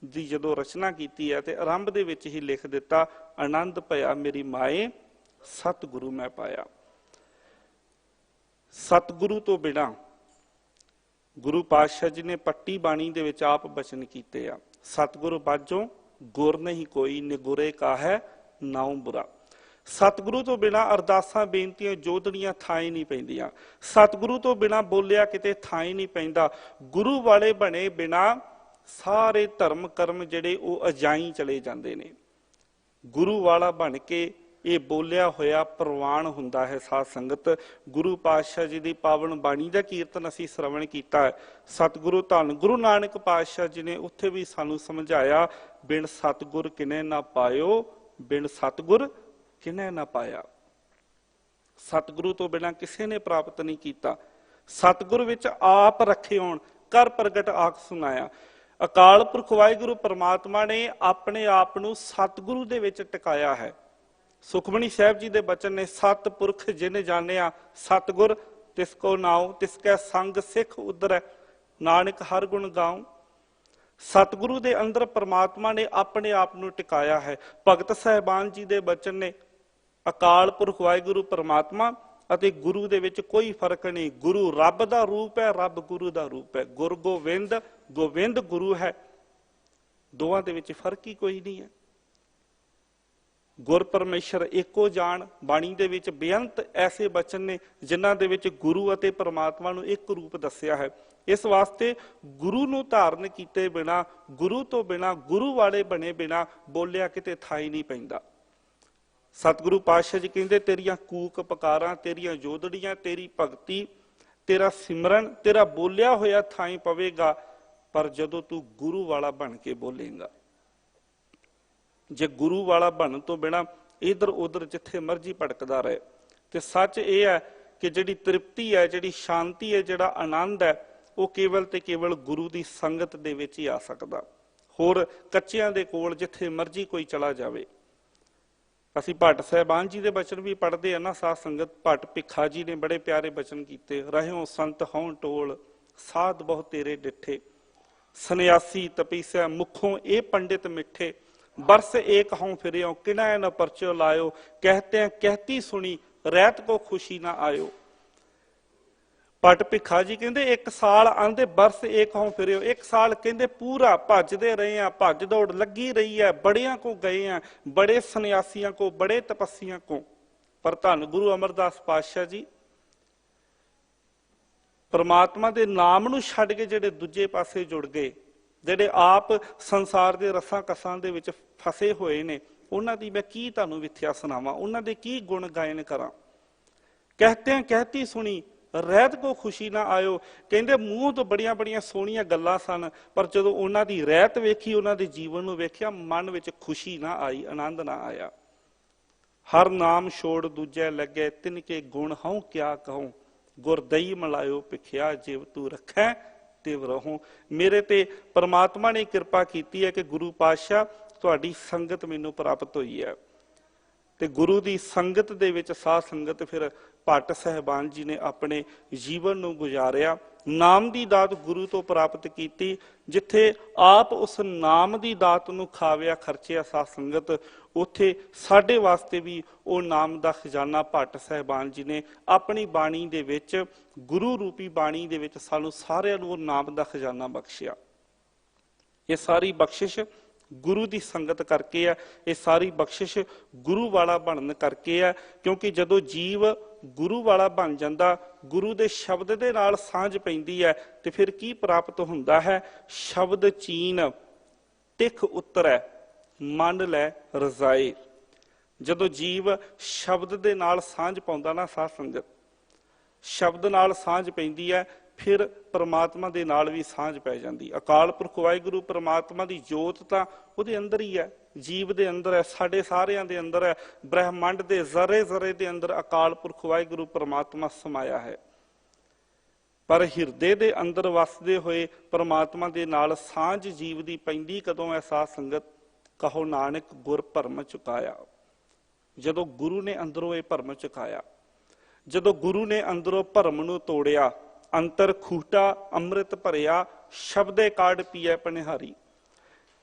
ਦੀ ਜਦੋਂ ਰਚਨਾ ਕੀਤੀ ਹੈ ਤੇ ਆਰੰਭ ਦੇ ਵਿੱਚ ਹੀ ਲਿਖ ਦਿੱਤਾ, ਆਨੰਦ ਭਇਆ ਮੇਰੀ ਮਾਏ ਸਤਿਗੁਰੂ ਮੈਂ ਪਾਇਆ। ਸਤਿਗੁਰੂ ਤੋਂ ਬਿਨਾਂ ਗੁਰੂ ਪਾਤਸ਼ਾਹ ਜੀ ਨੇ ਪੱਟੀ ਬਾਣੀ ਦੇ ਵਿੱਚ ਆਪ ਬਚਨ ਕੀਤੇ ਆ, ਸਤਿਗੁਰੂ ਬਾਝੋਂ ਗੁਰ ਨਹੀਂ ਕੋਈ, ਨਿਗੁਰੇ ਕਾਹੈ ਨਾਉ ਬੁਰਾ। ਸਤਿਗੁਰੂ ਤੋਂ ਬਿਨਾਂ ਅਰਦਾਸਾਂ ਬੇਨਤੀਆਂ ਜੋਦੜੀਆਂ ਥਾਂ ਹੀ ਨਹੀਂ ਪੈਂਦੀਆਂ, ਸਤਿਗੁਰੂ ਤੋਂ ਬਿਨਾਂ ਬੋਲਿਆ ਕਿਤੇ ਥਾਂ ਹੀ ਨਹੀਂ ਪੈਂਦਾ। ਗੁਰੂ ਵਾਲੇ ਬਣੇ ਬਿਨਾਂ ਸਾਰੇ ਧਰਮ ਕਰਮ ਜਿਹੜੇ ਉਹ ਅਜਾਈ ਚਲੇ ਜਾਂਦੇ ਨੇ। ਗੁਰੂ ਵਾਲਾ ਬਣ ਕੇ ਇਹ ਬੋਲਿਆ ਹੋਇਆ ਪ੍ਰਵਾਨ ਹੁੰਦਾ ਹੈ। ਸਾਧ ਸੰਗਤ, ਗੁਰੂ ਪਾਤਸ਼ਾਹ ਜੀ ਦੀ ਪਾਵਨ ਬਾਣੀ ਦਾ ਕੀਰਤਨ ਅਸੀਂ ਸਰਵਣ ਕੀਤਾ ਹੈ। ਸਤਿਗੁਰੂ ਧੰਨ ਗੁਰੂ ਨਾਨਕ ਪਾਤਸ਼ਾਹ ਜੀ ਨੇ ਉੱਥੇ ਵੀ ਸਾਨੂੰ ਸਮਝਾਇਆ, ਬਿਨ ਸਤਿਗੁਰ ਕਿਨੇ ਨਾ ਪਾਇਓ, ਬਿਨ ਸਤਿਗੁਰ ਕਿਨੇ ਨਾ ਪਾਇਆ। ਸਤਿਗੁਰੂ ਤੋਂ ਬਿਨਾਂ ਕਿਸੇ ਨੇ ਪ੍ਰਾਪਤ ਨਹੀਂ ਕੀਤਾ। ਸਤਿਗੁਰ ਵਿੱਚ ਆਪ ਰੱਖੇ ਹੋਣ ਕਰ ਪ੍ਰਗਟ ਆਖ ਸੁਣਾਇਆ। ਅਕਾਲ ਪੁਰਖ ਵਾਹਿਗੁਰੂ ਪਰਮਾਤਮਾ ਨੇ ਆਪਣੇ ਆਪ ਨੂੰ ਸਤਿਗੁਰੂ ਦੇ ਵਿੱਚ ਟਿਕਾਇਆ ਹੈ। ਸੁਖਮਨੀ ਸਾਹਿਬ ਜੀ ਦੇ ਬਚਨ ਨੇ, ਸਤਿਪੁਰਖ ਜਿਨ ਜਾਣਿਆ ਸਤਿਗੁਰ ਤਿਸ ਕੋ ਨਾਉ, ਤਿਸ ਕੈ ਸੰਗ ਸਿੱਖ ਉਧਰੈ, ਨਾਨਕ ਹਰ ਗੁਣ ਗਾਉ। ਸਤਿਗੁਰੂ ਦੇ ਅੰਦਰ ਪਰਮਾਤਮਾ ਨੇ ਆਪਣੇ ਆਪ ਨੂੰ ਟਿਕਾਇਆ ਹੈ। ਭਗਤ ਸਾਹਿਬਾਨ ਜੀ ਦੇ ਬਚਨ ਨੇ, ਅਕਾਲ ਪੁਰਖ ਵਾਹਿਗੁਰੂ ਪਰਮਾਤਮਾ ਅਤੇ ਗੁਰੂ ਦੇ ਵਿੱਚ ਕੋਈ ਫਰਕ ਨਹੀਂ। ਗੁਰੂ ਰੱਬ ਦਾ ਰੂਪ ਹੈ, ਰੱਬ ਗੁਰੂ ਦਾ ਰੂਪ ਹੈ। ਗੁਰ ਗੋਬਿੰਦ, ਗੋਬਿੰਦ ਗੁਰੂ ਹੈ। ਦੋਵਾਂ ਦੇ ਵਿੱਚ ਫਰਕ ਹੀ ਕੋਈ ਨਹੀਂ ਹੈ। ਗੁਰ ਪਰਮੇਸ਼ਰ ਇੱਕੋ ਜਾਣ। ਬਾਣੀ ਦੇ ਵਿੱਚ ਬੇਅੰਤ ਐਸੇ ਬਚਨ ਨੇ ਜਿਨ੍ਹਾਂ ਦੇ ਵਿੱਚ ਗੁਰੂ ਅਤੇ ਪਰਮਾਤਮਾ ਨੂੰ ਇੱਕ ਰੂਪ ਦੱਸਿਆ ਹੈ। ਇਸ ਵਾਸਤੇ ਗੁਰੂ ਨੂੰ ਧਾਰਨ ਕੀਤੇ ਬਿਨਾ, ਗੁਰੂ ਤੋਂ ਬਿਨਾ, ਗੁਰੂ ਵਾਲੇ ਬਣੇ ਬਿਨਾ ਬੋਲਿਆ ਕਿਤੇ ਥਾਂ ਹੀ ਨਹੀਂ ਪੈਂਦਾ। ਸਤਿਗੁਰੂ ਪਾਤਸ਼ਾਹ ਜੀ ਕਹਿੰਦੇ, ਤੇਰੀਆਂ ਕੂਕ ਪਕਾਰਾਂ, ਤੇਰੀਆਂ ਜੋਦੜੀਆਂ, ਤੇਰੀ ਭਗਤੀ, ਤੇਰਾ ਸਿਮਰਨ, ਤੇਰਾ ਬੋਲਿਆ ਹੋਇਆ ਥਾਂ ਹੀ ਪਵੇਗਾ, ਪਰ ਜਦੋਂ ਤੂੰ ਗੁਰੂ ਵਾਲਾ ਬਣ ਕੇ ਬੋਲੇਗਾ। ਜੇ ਗੁਰੂ ਵਾਲਾ ਬਣਨ ਤੋਂ ਬਿਨਾਂ ਇਧਰ ਉਧਰ ਜਿੱਥੇ ਮਰਜ਼ੀ ਭਟਕਦਾ ਰਹੇ, ਤੇ ਸੱਚ ਇਹ ਹੈ ਕਿ ਜਿਹੜੀ ਤ੍ਰਿਪਤੀ ਹੈ, ਜਿਹੜੀ ਸ਼ਾਂਤੀ ਹੈ, ਜਿਹੜਾ ਆਨੰਦ ਹੈ, ਉਹ ਕੇਵਲ ਤੇ ਕੇਵਲ ਗੁਰੂ ਦੀ ਸੰਗਤ ਦੇ ਵਿੱਚ ਹੀ ਆ ਸਕਦਾ। ਹੋਰ ਕੱਚਿਆਂ ਦੇ ਕੋਲ ਜਿੱਥੇ ਮਰਜ਼ੀ ਕੋਈ ਚਲਾ ਜਾਵੇ। ਅਸੀਂ ਭੱਟ ਸਾਹਿਬਾਨ ਜੀ ਦੇ ਬਚਨ ਵੀ ਪੜ੍ਹਦੇ ਆ ਨਾ ਸਾਧ ਸੰਗਤ। ਭੱਟ ਭਿੱਖਾ ਜੀ ਨੇ ਬੜੇ ਪਿਆਰੇ ਬਚਨ ਕੀਤੇ, ਰਹਿਓ ਸੰਤ ਹੋਂ ਟੋਲ, ਸਾਧ ਬਹੁ ਤੇਰੇ ਡਿੱਠੇ, ਸੰਨਿਆਸੀ ਤਪੀਸੈ ਮੁਖੋਂ ਇਹ ਪੰਡਿਤ ਮਿੱਠੇ, बरस एक हों फिरियो किना न परचो लायो, कहते हैं कहती सुनी रहत को खुशी ना आयो। भट्ट भिखा जी कहते एक साल आंदे बरस एक हों फिरियो, एक साल कहते पूरा भजदे रहे हैं, भज दौड़ लगी रही है, बड़ियां को गए हैं, बड़े सन्यासियों को, बड़े तपस्वियों को। पर धन गुरु अमरदास पातशाह जी परमात्मा दे नाम नूं छड्ड के जिहड़े दूजे पासे जुड़ गए, ਜਿਹੜੇ ਆਪ ਸੰਸਾਰ ਦੇ ਰਸਾਂ ਕਸਾਂ ਦੇ ਵਿੱਚ ਫਸੇ ਹੋਏ ਨੇ, ਉਹਨਾਂ ਦੀ ਮੈਂ ਕੀ ਤੁਹਾਨੂੰ ਵਿਥਿਆ ਸੁਣਾਵਾਂ, ਉਹਨਾਂ ਦੇ ਕੀ ਗੁਣ ਗਾਇਨ ਕਰਾਂ। ਕਹਤੇ ਕਹਿਤੀ ਸੁਣੀ ਰਹਿਤ ਕੋ ਖੁਸ਼ੀ ਨਾ ਆਇਓ। ਕਹਿੰਦੇ ਮੂੰਹ ਤੋਂ ਬੜੀਆਂ ਬੜੀਆਂ ਸੋਹਣੀਆਂ ਗੱਲਾਂ ਸਨ, ਪਰ ਜਦੋਂ ਉਹਨਾਂ ਦੀ ਰਹਿਤ ਵੇਖੀ, ਉਹਨਾਂ ਦੇ ਜੀਵਨ ਨੂੰ ਵੇਖਿਆ, ਮਨ ਵਿੱਚ ਖੁਸ਼ੀ ਨਾ ਆਈ, ਆਨੰਦ ਨਾ ਆਇਆ। ਹਰ ਨਾਮ ਛੋੜ ਦੂਜੇ ਲੱਗੇ, ਤਿਨ ਕੇ ਗੁਣ ਹਉ ਕਿਆ ਕਹੂੰ, ਗੁਰਦਈ ਮਲਾਇਓ ਭਿਖਿਆ ਜਿਵ ਤੂੰ ਰੱਖੈ ਤਿਵ ਰਹੋ। ਮੇਰੇ ਤੇ ਪਰਮਾਤਮਾ ਨੇ ਕਿਰਪਾ ਕੀਤੀ ਹੈ ਕਿ ਗੁਰੂ ਪਾਤਸ਼ਾਹ ਤੁਹਾਡੀ ਸੰਗਤ ਮੈਨੂੰ ਪ੍ਰਾਪਤ ਹੋਈ ਹੈ। ਤੇ ਗੁਰੂ ਦੀ ਸੰਗਤ ਦੇ ਵਿੱਚ ਸਾਧ ਸੰਗਤ ਫਿਰ ਭੱਟ ਸਾਹਿਬਾਨ ਜੀ ਨੇ ਆਪਣੇ ਜੀਵਨ ਨੂੰ ਗੁਜ਼ਾਰਿਆ। ਨਾਮ ਦੀ ਦਾਤ ਗੁਰੂ ਤੋਂ ਪ੍ਰਾਪਤ ਕੀਤੀ। ਜਿੱਥੇ ਆਪ ਉਸ ਨਾਮ ਦੀ ਦਾਤ ਨੂੰ ਖਾਵਿਆ ਖਰਚਿਆ ਸਾਧ ਸੰਗਤ, ਉੱਥੇ ਸਾਡੇ ਵਾਸਤੇ ਵੀ ਉਹ ਨਾਮ ਦਾ ਖਜ਼ਾਨਾ ਭੱਟ ਸਾਹਿਬਾਨ ਜੀ ਨੇ ਆਪਣੀ ਬਾਣੀ ਦੇ ਵਿੱਚ, ਗੁਰੂ ਰੂਪੀ ਬਾਣੀ ਦੇ ਵਿੱਚ ਸਾਨੂੰ ਸਾਰਿਆਂ ਨੂੰ ਉਹ ਨਾਮ ਦਾ ਖਜ਼ਾਨਾ ਬਖਸ਼ਿਆ। ਇਹ ਸਾਰੀ ਬਖਸ਼ਿਸ਼ ਗੁਰੂ ਦੀ ਸੰਗਤ ਕਰਕੇ ਹੈ, ਇਹ ਸਾਰੀ ਬਖਸ਼ਿਸ਼ ਗੁਰੂ ਵਾਲਾ ਬਣਨ ਕਰਕੇ ਹੈ। ਕਿਉਂਕਿ ਜਦੋਂ ਜੀਵ ਗੁਰੂ ਵਾਲਾ ਬਣ ਜਾਂਦਾ, ਗੁਰੂ ਦੇ ਸ਼ਬਦ ਦੇ ਨਾਲ ਸਾਂਝ ਪੈਂਦੀ ਹੈ, ਤੇ ਫਿਰ ਕੀ ਪ੍ਰਾਪਤ ਹੁੰਦਾ ਹੈ? ਸ਼ਬਦ ਚੀਨ ਤਿਖ ਉਤਰੈ ਮਨ ਲੈ ਰਜ਼ਾਏ। ਜਦੋਂ ਜੀਵ ਸ਼ਬਦ ਦੇ ਨਾਲ ਸਾਂਝ ਪਾਉਂਦਾ ਨਾ ਸਾਧ ਸੰਗਤ, ਸ਼ਬਦ ਨਾਲ ਸਾਂਝ ਪੈਂਦੀ ਹੈ, ਫਿਰ ਪਰਮਾਤਮਾ ਦੇ ਨਾਲ ਵੀ ਸਾਂਝ ਪੈ ਜਾਂਦੀ। ਅਕਾਲ ਪੁਰਖ ਵਾਹਿਗੁਰੂ ਪਰਮਾਤਮਾ ਦੀ ਜੋਤ ਤਾਂ ਉਹਦੇ ਅੰਦਰ ਹੀ ਹੈ, ਜੀਵ ਦੇ ਅੰਦਰ ਹੈ, ਸਾਡੇ ਸਾਰਿਆਂ ਦੇ ਅੰਦਰ ਹੈ। ਬ੍ਰਹਿਮੰਡ ਦੇ ਜ਼ਰੇ ਜ਼ਰੇ ਦੇ ਅੰਦਰ ਅਕਾਲ ਪੁਰਖ ਵਾਹਿਗੁਰੂ ਪਰਮਾਤਮਾ ਸਮਾਇਆ ਹੈ। ਪਰ ਹਿਰਦੇ ਦੇ ਅੰਦਰ ਵਸਦੇ ਹੋਏ ਪਰਮਾਤਮਾ ਦੇ ਨਾਲ ਸਾਂਝ ਜੀਵ ਦੀ ਪੈਂਦੀ ਕਦੋਂ ਹੈ ਸਾਧ ਸੰਗਤ? ਕਹੋ ਨਾਨਕ ਗੁਰ ਭਰਮ ਚੁਕਾਇਆ। ਜਦੋਂ ਗੁਰੂ ਨੇ ਅੰਦਰੋਂ ਇਹ ਭਰਮ ਚੁਕਾਇਆ, ਜਦੋਂ ਗੁਰੂ ਨੇ ਅੰਦਰੋਂ ਭਰਮ ਨੂੰ ਤੋੜਿਆ, ਅੰਤਰ ਖੂਟਾ ਅੰਮ੍ਰਿਤ ਭਰਿਆ, ਸ਼ਬਦੇ ਕਾੜ ਪੀਐ ਪਨਿਹਾਰੀ।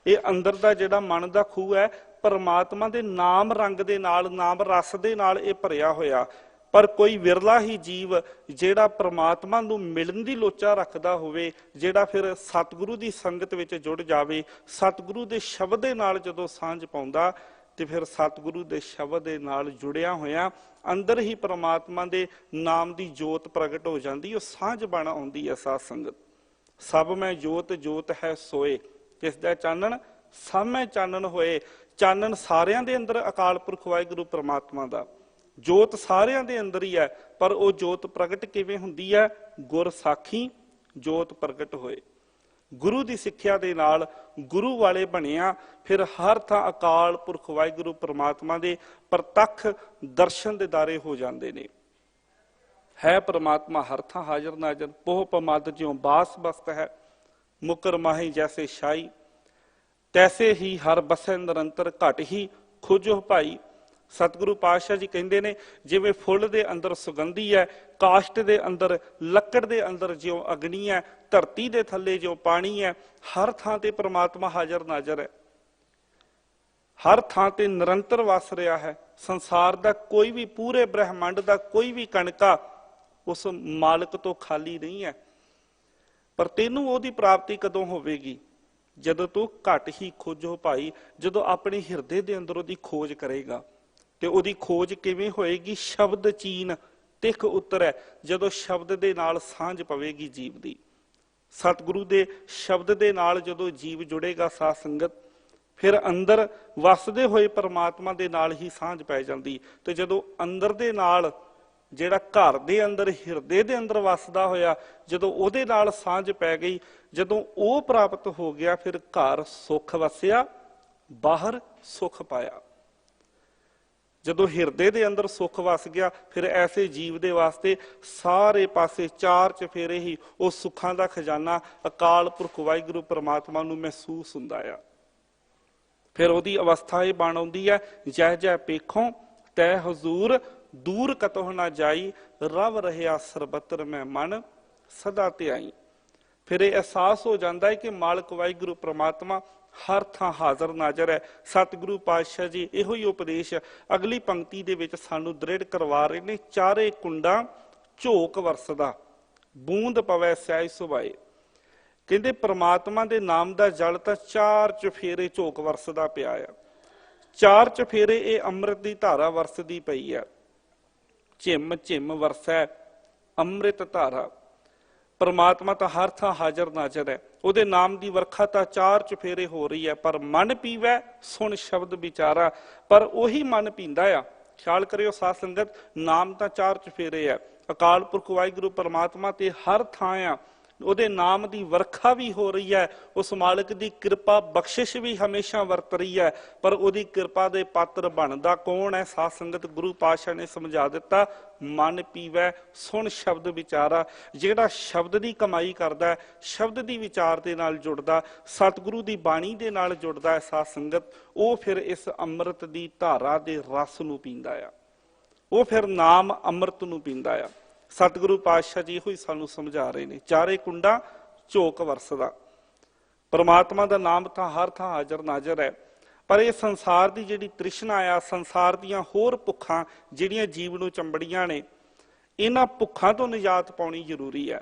ये अंदर दा जिहड़ा मन दा खूह है परमात्मा दे नाम रंग दे नाल, नाम रस दे नाल ये भरिया होया। पर कोई विरला ही जीव जिहड़ा परमात्मा नूं मिलण दी लोचा रखदा होवे, जिहड़ा फिर सतगुरु दी संगत विच जुड़ जावे, सतगुरु दे शब्द दे नाल जदों सांझ पाउंदा ते फिर सतगुरु दे शब्द दे नाल जुड़िया होया अंदर ही परमात्मा दे नाम दी जोत प्रगट हो जाती, वो सांझ बण आउंदी है। साध संगत सब में जोत जोत है सोए, किसदा चानण सब में चानण होए। चानण सारियां दे अंदर अकाल पुरख वाहिगुरू परमात्मा दा, जोत सारियां दे अंदर ही है। पर वो जोत प्रगट किवें हुंदी है? गुर साखी जोत प्रगट होए। गुरु की सिक्ख्या दे नाल गुरु वाले बनिया, फिर हर थां अकाल पुरख वाहिगुरू परमात्मा दे प्रतख दर्शन दिदारे हो जाते ने। है परमात्मा हर थां हाजर नाजर, पोह पमद ज्यों बास बसत है, मुकर माही जैसे शाही, तैसे ही हर बसै निरंतर घट ही खोजो भाई। सतगुरु पातशाह जी कहते ने जिवें फुल दे अंदर सुगंधी है, काष्ट दे अंदर लकड़ दे अंदर ज्यों अग्नि है, धरती दे थल्ले ज्यों पानी है, हर थां ते परमात्मा हाजर नाजर है, हर थां ते निरंतर वस रहा है। संसार दा कोई भी, पूरे ब्रह्मंड दा कोई भी कणका उस मालिक तो खाली नहीं है। पर तेनू ओहदी प्राप्ति कदों होवेगी? जदों तू घट ही खोजो भाई, जदों अपने हिरदे दे अंदर ओहदी खोज करेगा। ते ओहदी खोज किवें होएगी? शब्द चीन तिख उतर है, जदों शब्द दे नाल सांझ पवेगी जीव दी। सतगुरु दे शब्द दे नाल जदों जीव जुड़ेगा साध संगत, फिर अंदर वसदे होए परमात्मा दे नाल ही सांझ पै जांदी। ते जदों अंदर दे नाल जिहड़ा घर दे अंदर हिरदे दे अंदर वसदा होया, जदों ओहदे नाल सांझ पै गई, जदों ओह प्राप्त हो गया, फिर घर सुख वसिया बाहर सुख पाया। जदों हिरदे दे अंदर सुख वस गया, फिर ऐसे जीव दे वास्ते सारे पासे चार चफेरे ही उह सुखां दा खजाना अकाल पुरख वाहिगुरू परमात्मा नूं महसूस हुंदा आ। फिर ओहदी अवस्था ये बण आउंदी है, जह जह पेखों तै हजूर दूर कतों ना जाई, रव रहिया सरबतर में मन सदा ध्याई। फिर यह एहसास हो जाता है कि मालिक वाहिगुरू परमात्मा हर थां हाजर नाजर है। सतगुरु पातशाह जी इहो ही उपदेश अगली पंक्ति दे विच सानू दृढ़ करवा रहे ने। चारे कुंडा झोक वरसदा, बूंद पवै स्याही सुभाए। कहते परमात्मा दे नाम दा जल तां चार चफेरे झोक वरसदा पिया आ। चार चफेरे ये अमृत दी धारा वरसदी पई है। झिम झिम वरसै अमृत धारा। परमात्मा तो हर थां हाजर नाजर है, उहदे नाम की वर्खा तो चार चफेरे हो रही है। पर मन पीवै सुन शब्द विचारा, पर उही मन पींदा आ। ख्याल करियो साध संगत, नाम तो चार चफेरे है, अकाल पुरख वाहिगुरू परमात्मा ते हर थां आ, उहदे नाम की वर्खा भी हो रही है। उस मालिक की कृपा बख्शिश भी हमेशा वरत रही है। पर उहदी कृपा दे पात्र बनदा कौन है? साध संगत गुरु पातशाह ने समझा दिता, मन पीवै सुन शब्द विचारा। जिहड़ा शब्द की कमाई करदा है, शब्द की विचार दे नाल जुड़दा, सतगुरु की बाणी दे नाल जुड़दा है साध संगत, वो फिर इस अमृत की धारा दे रस नूं पींदा आ, वो फिर नाम अमृत नूं पींदा आ। सतगुरु पातशाह जी इहो ही सानू समझा रहे हैं। चारे कुंडा झोक वरसदा, परमात्मा का नाम तो हर थां हाजर नाजर है। पर यह संसार की जिहड़ी तृष्णा आ, संसार दीयां होर भुखां जिहड़ियां जीव नूं चंबड़ियां ने, इन्हां भुखां तो निजात पाउणी जरूरी है।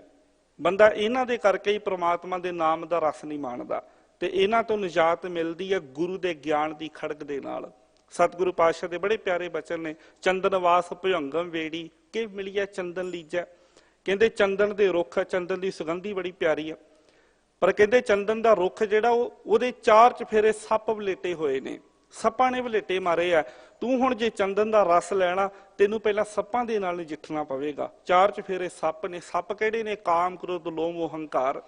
बंदा इन्हां दे करके ही परमात्मा के नाम का रस नहीं माणदा, ते इन्हां तो निजात मिलदी है गुरु के ज्ञान की खड़क दे नाल। सतगुरु पातशाह के बड़े प्यारे बचन ने, चंदनवास भुजंगम वेड़ी के मिलिया चंदन लीजै। कहते चंदन के रुख, चंदन की सुगंधी बड़ी प्यारी है, पर कहते चंदन का रुख जिहड़ा उहदे चार चफेरे सप वलेटे होए ने, सप्पां ने वलेटे मारे आ। तू हुण जे चंदन का रस लैना, तेनू पहला सप्पां दे नाल नजिठना पवेगा। चार चफेरे सप ने, सप किहड़े ने? काम, क्रोध, लोभ, मोह, हंकार।